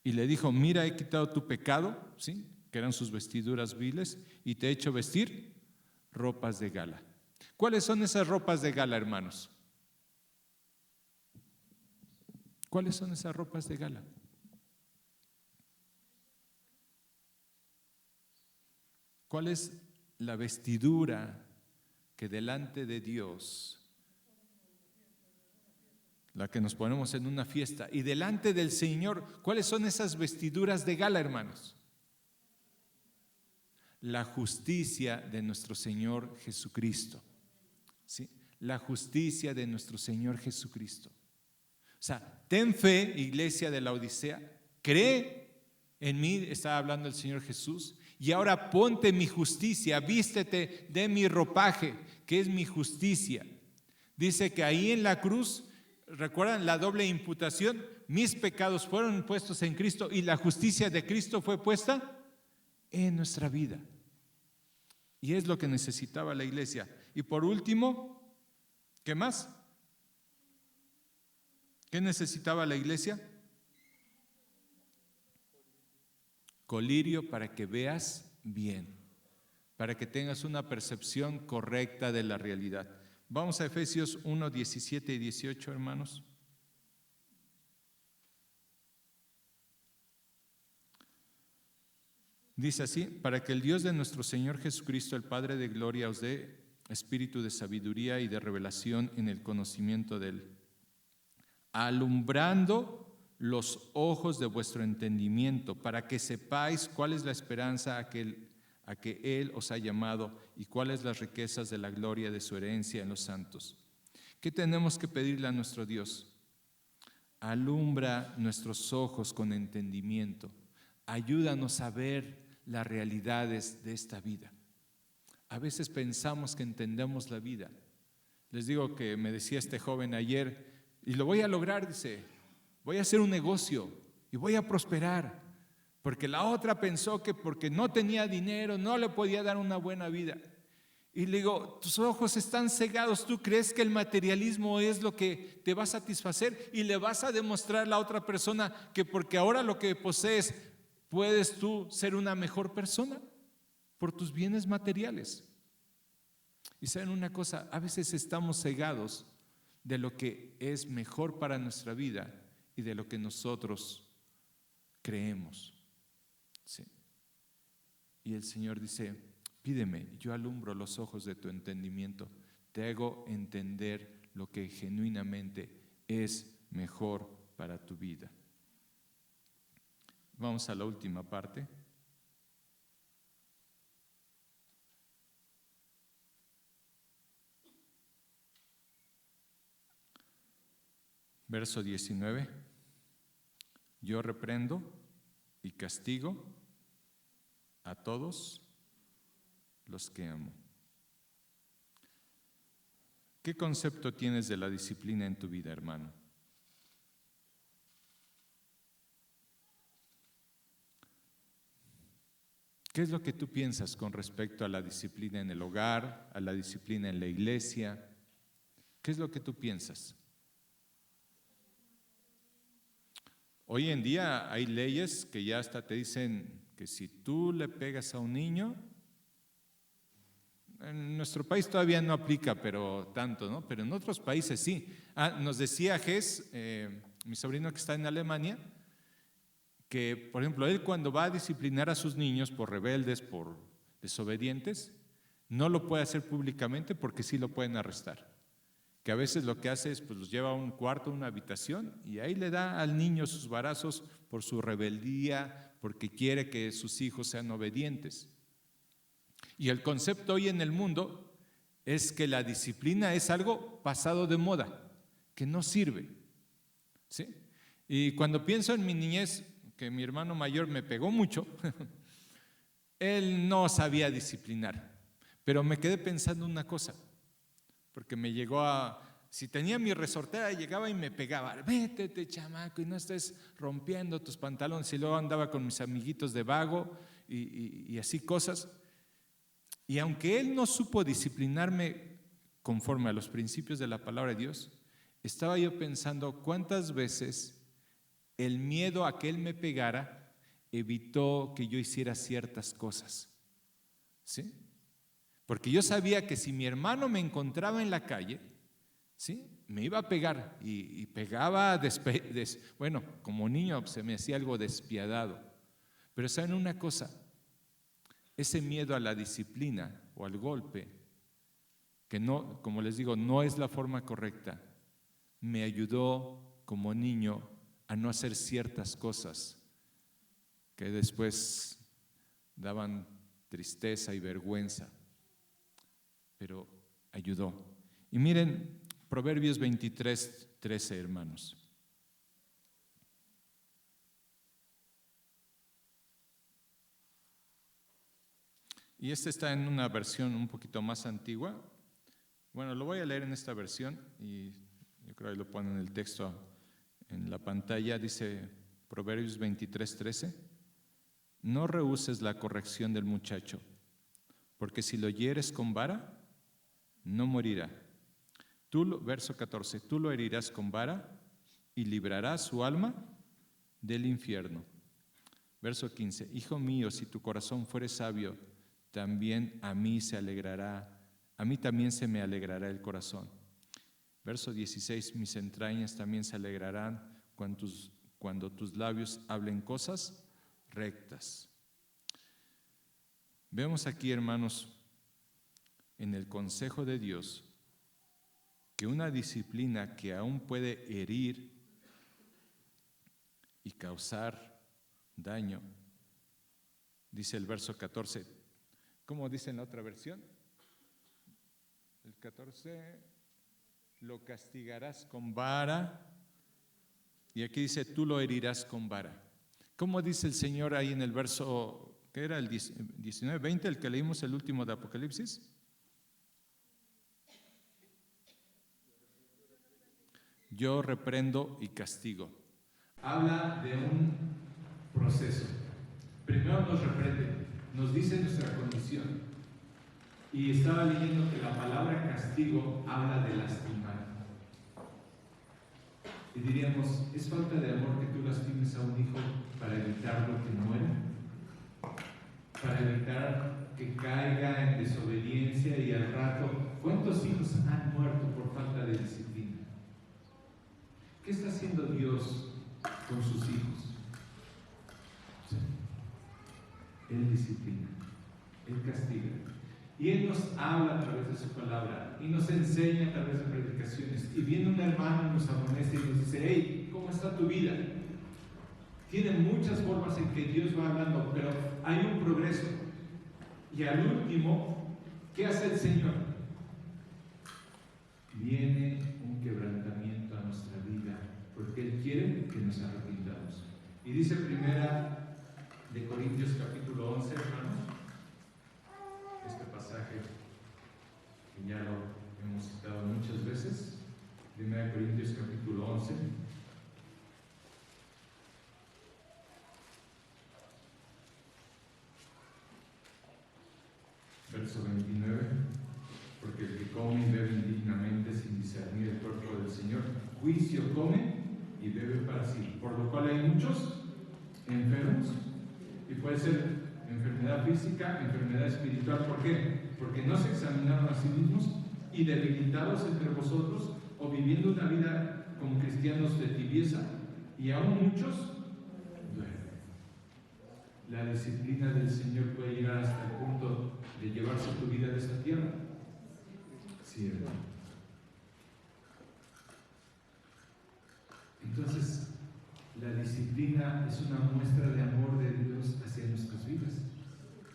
[SPEAKER 1] Y le dijo, mira, he quitado tu pecado, ¿sí? Que eran sus vestiduras viles, y te he hecho vestir ropas de gala. ¿Cuáles son esas ropas de gala, hermanos? ¿Cuáles son esas ropas de gala? ¿Cuál es la vestidura que delante de Dios, la que nos ponemos en una fiesta, y delante del Señor, cuáles son esas vestiduras de gala, hermanos? La justicia de nuestro Señor Jesucristo. ¿Sí? La justicia de nuestro Señor Jesucristo. O sea, ten fe, iglesia de la Odisea, cree en mí, está hablando el Señor Jesús, y ahora ponte mi justicia, vístete de mi ropaje, que es mi justicia. Dice que ahí en la cruz, ¿recuerdan la doble imputación? Mis pecados fueron puestos en Cristo y la justicia de Cristo fue puesta en nuestra vida. Y es lo que necesitaba la iglesia. Y por último, ¿qué más? ¿Qué necesitaba la iglesia? Colirio para que veas bien, para que tengas una percepción correcta de la realidad. Vamos a Efesios 1, 17 y 18, hermanos. Dice así: para que el Dios de nuestro Señor Jesucristo, el Padre de gloria, os dé espíritu de sabiduría y de revelación en el conocimiento de Él, alumbrando los ojos de vuestro entendimiento, para que sepáis cuál es la esperanza a que Él os ha llamado y cuáles las riquezas de la gloria de su herencia en los santos. ¿Qué tenemos que pedirle a nuestro Dios? Alumbra nuestros ojos con entendimiento. Ayúdanos a ver las realidades de esta vida. A veces pensamos que entendemos la vida. Les digo que me decía este joven ayer, y lo voy a lograr, dice, voy a hacer un negocio y voy a prosperar, porque la otra pensó que porque no tenía dinero no le podía dar una buena vida. Y le digo, tus ojos están cegados, tú crees que el materialismo es lo que te va a satisfacer y le vas a demostrar a la otra persona que porque ahora lo que posees puedes tú ser una mejor persona por tus bienes materiales. Y saben una cosa, a veces estamos cegados de lo que es mejor para nuestra vida y de lo que nosotros creemos. Sí. Y el Señor dice, pídeme, yo alumbro los ojos de tu entendimiento, te hago entender lo que genuinamente es mejor para tu vida. Vamos a la última parte. Verso 19. Yo reprendo y castigo a todos los que amo. ¿Qué concepto tienes de la disciplina en tu vida, hermano? ¿Qué es lo que tú piensas con respecto a la disciplina en el hogar, a la disciplina en la iglesia? ¿Qué es lo que tú piensas? Hoy en día hay leyes que ya hasta te dicen que si tú le pegas a un niño, en nuestro país todavía no aplica, pero tanto, ¿no? Pero en otros países sí. Nos decía Ges, mi sobrino que está en Alemania, que, por ejemplo, él cuando va a disciplinar a sus niños por rebeldes, por desobedientes, no lo puede hacer públicamente porque sí lo pueden arrestar. Que a veces lo que hace es, pues los lleva a un cuarto, una habitación, y ahí le da al niño sus varazos por su rebeldía, porque quiere que sus hijos sean obedientes. Y el concepto hoy en el mundo es que la disciplina es algo pasado de moda, que no sirve. ¿Sí? Y cuando pienso en mi niñez, que mi hermano mayor me pegó mucho, él no sabía disciplinar, pero me quedé pensando una cosa, porque me llegó si tenía mi resortera, llegaba y me pegaba, vétete chamaco y no estés rompiendo tus pantalones, y luego andaba con mis amiguitos de vago y así cosas. Y aunque él no supo disciplinarme conforme a los principios de la palabra de Dios, estaba yo pensando cuántas veces el miedo a que él me pegara evitó que yo hiciera ciertas cosas. ¿Sí? Porque yo sabía que si mi hermano me encontraba en la calle, ¿sí?, me iba a pegar y pegaba, bueno, como niño se me hacía algo despiadado. Pero ¿saben una cosa? Ese miedo a la disciplina o al golpe, que no, como les digo, no es la forma correcta, me ayudó como niño a no hacer ciertas cosas que después daban tristeza y vergüenza, pero ayudó. Y miren, Proverbios 23:13, hermanos. Y este está en una versión un poquito más antigua. Bueno, lo voy a leer en esta versión y yo creo que lo ponen en el texto en la pantalla. Dice Proverbios 23:13: no rehuses la corrección del muchacho, porque si lo hieres con vara, no morirá. Verso 14, tú lo herirás con vara y librarás su alma del infierno. Verso 15, hijo mío, si tu corazón fuere sabio, también a mí también se me alegrará el corazón. Verso 16, mis entrañas también se alegrarán cuando tus labios hablen cosas rectas. Vemos aquí, hermanos, en el consejo de Dios, que una disciplina que aún puede herir y causar daño, dice el verso 14, ¿cómo dice en la otra versión? El 14, lo castigarás con vara, y aquí dice, tú lo herirás con vara. ¿Cómo dice el Señor ahí en el verso, qué era el 19, 20, el que leímos el último de Apocalipsis? Yo reprendo y castigo. Habla de un proceso. Primero nos reprende, nos dice nuestra condición. Y estaba leyendo que la palabra castigo habla de lastimar. Y diríamos, ¿es falta de amor que tú lastimes a un hijo para evitarlo que muera? Para evitar que caiga en desobediencia y al rato, ¿cuántos hijos han muerto por falta de disciplina? ¿Qué está haciendo Dios con sus hijos? Él disciplina, Él castiga. Y Él nos habla a través de su palabra y nos enseña a través de predicaciones. Y viene un hermano y nos amonesta y nos dice, hey, ¿cómo está tu vida? Tiene muchas formas en que Dios va hablando, pero hay un progreso. Y al último, ¿qué hace el Señor? Viene un quebrantamiento a nuestra vida, porque Él quiere que nos arrepintamos. Y dice primera de Corintios capítulo 11, hermanos, este pasaje que ya lo hemos citado muchas veces, primera de Corintios capítulo 11, verso 29, porque el que come y bebe indignamente sin discernir el cuerpo del Señor, juicio come y bebe para sí, por lo cual hay muchos enfermos, y puede ser enfermedad física, enfermedad espiritual. ¿Por qué? Porque no se examinaron a sí mismos y debilitados entre vosotros, o viviendo una vida como cristianos de tibieza, y aún muchos duermen. La disciplina del Señor puede llegar hasta el punto de llevarse tu vida de esta tierra. Sí, ¿verdad? Entonces, la disciplina es una muestra de amor de Dios hacia nuestras vidas.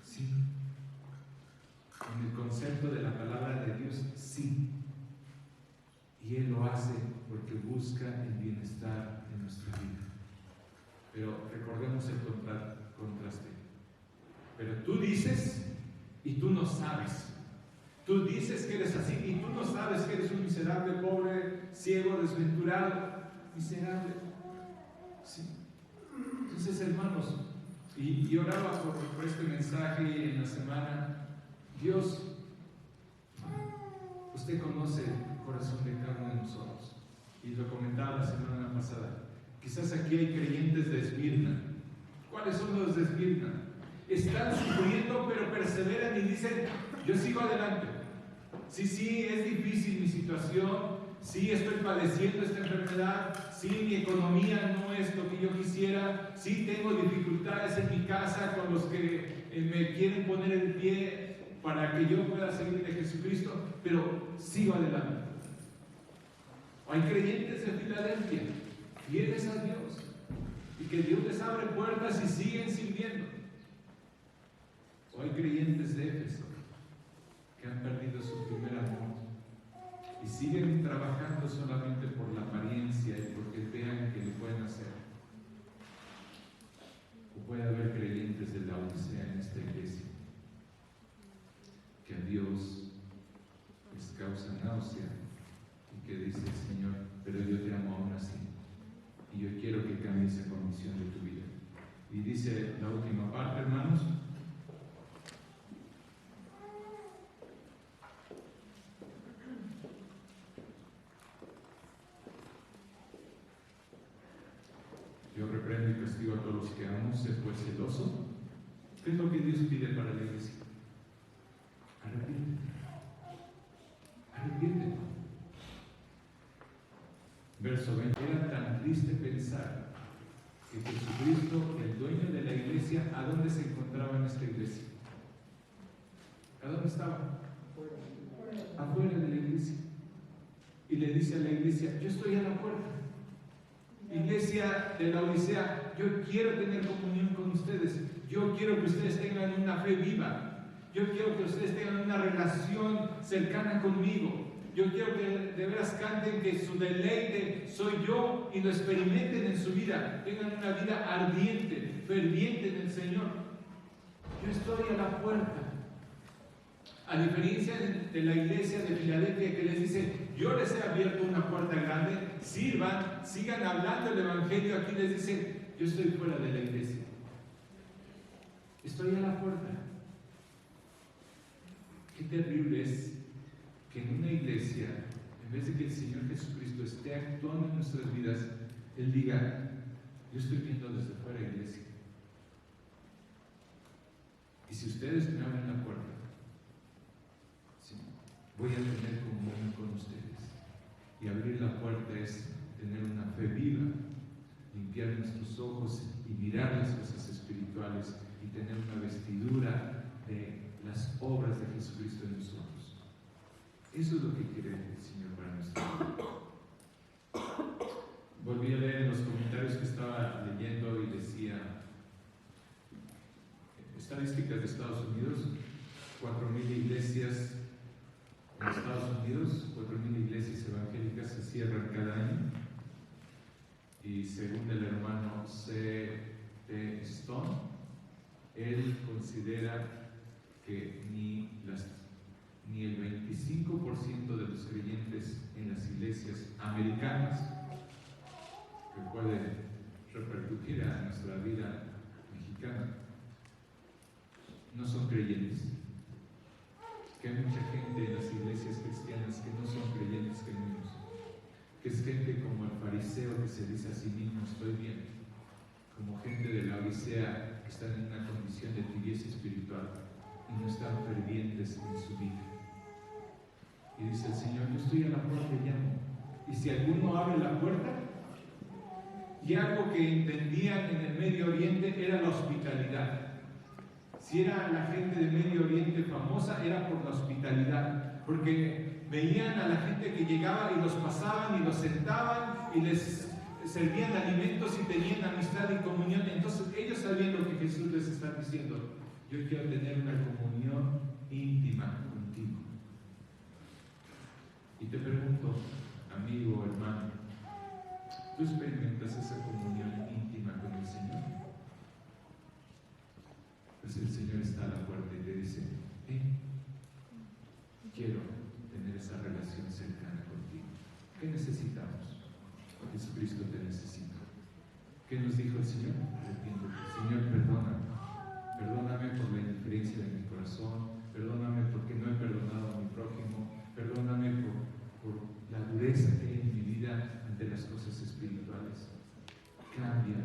[SPEAKER 1] Sí. En el concepto de la palabra de Dios, sí. Y Él lo hace porque busca el bienestar de nuestra vida. Pero recordemos el contraste. Pero tú dices y tú no sabes. Tú dices que eres así y tú no sabes que eres un miserable, pobre, ciego, desventurado, miserable. Sí. Entonces, hermanos, y oraba por este mensaje en la semana. Dios, usted conoce el corazón de cada uno de nosotros, y lo comentaba la semana pasada. Quizás aquí hay creyentes de Esmirna. ¿Cuáles son los de Esmirna? Están sufriendo, pero perseveran y dicen, yo sigo adelante. Sí, es difícil mi situación, sí estoy padeciendo esta enfermedad, sí mi economía no es lo que yo quisiera, sí tengo dificultades en mi casa con los que me quieren poner el pie para que yo pueda seguir de Jesucristo, pero sigo adelante. Hay creyentes de Filadelfia, fieles a Dios, y que Dios les abre puertas y siguen sirviendo. O hay creyentes de Éfeso que han perdido su primer amor y siguen trabajando solamente por la apariencia y porque vean que lo pueden hacer. O puede haber creyentes de la Odisea en esta iglesia que a Dios les causa náusea y que dice, Señor, pero yo te amo aún así y yo quiero que cambie esa condición de tu vida. Y dice la última parte, hermanos, yo reprendo y castigo a todos los que amo, sé pues celoso. ¿Qué es lo que Dios pide para la iglesia? Arrepiéntete. Arrepiéntete. Verso 20. Era tan triste pensar que Jesucristo, el dueño de la iglesia, ¿a dónde se encontraba en esta iglesia? ¿A dónde estaba? Afuera de la iglesia. Y le dice a la iglesia, yo estoy a la puerta. Iglesia de la Odisea, yo quiero tener comunión con ustedes. Yo quiero que ustedes tengan una fe viva. Yo quiero que ustedes tengan una relación cercana conmigo. Yo quiero que de veras canten que su deleite soy yo y lo experimenten en su vida. Tengan una vida ardiente, ferviente en el Señor. Yo estoy a la puerta. A diferencia de la iglesia de Filadelfia que les dice, yo les he abierto una puerta grande, sirvan, sigan hablando el Evangelio. Aquí les dice, yo estoy fuera de la iglesia. Estoy a la puerta. Qué terrible es que en una iglesia, en vez de que el Señor Jesucristo esté actuando en nuestras vidas, Él diga, yo estoy viendo desde fuera iglesia. Y si ustedes me abren la puerta, sí, voy a tener comunión con ustedes. Y abrir la puerta es tener una fe viva, limpiar nuestros ojos y mirar las cosas espirituales y tener una vestidura de las obras de Jesucristo en nosotros. Eso es lo que quiere el Señor para nuestra vida. Volví a leer en los comentarios que estaba leyendo y decía, estadísticas de Estados Unidos, 4,000 iglesias en Estados Unidos, 4,000 iglesias evangélicas se cierran cada año. Y según el hermano C.T. Stone, él considera que ni el 25% de los creyentes en las iglesias americanas, que puede repercutir a nuestra vida mexicana, no son creyentes. Que hay mucha gente en las iglesias cristianas que no son creyentes genuinos, que es gente como el fariseo que se dice a sí mismo, estoy bien, como gente de la Odisea que están en una condición de tibieza espiritual y no están fervientes en su vida. Y dice el Señor, yo estoy a la puerta y llamo. Y si alguno abre la puerta, y algo que entendían en el Medio Oriente era la hospitalidad. Si era la gente del Medio Oriente famosa, era por la hospitalidad, porque veían a la gente que llegaba y los pasaban y los sentaban y les servían alimentos y tenían amistad y comunión. Entonces ellos sabían lo que Jesús les está diciendo. Yo quiero tener una comunión íntima contigo. Y te pregunto, amigo, hermano, ¿tú experimentas esa comunión íntima con el Señor? Pues el Señor está a la puerta y te dice, quiero tener esa relación cercana contigo. ¿Qué necesitamos? Jesucristo te necesita. ¿Qué nos dijo el Señor? Arrepiéntete. Señor, perdóname por la indiferencia de mi corazón, perdóname porque no he perdonado a mi prójimo, perdóname por la dureza que hay en mi vida ante las cosas espirituales. Cambia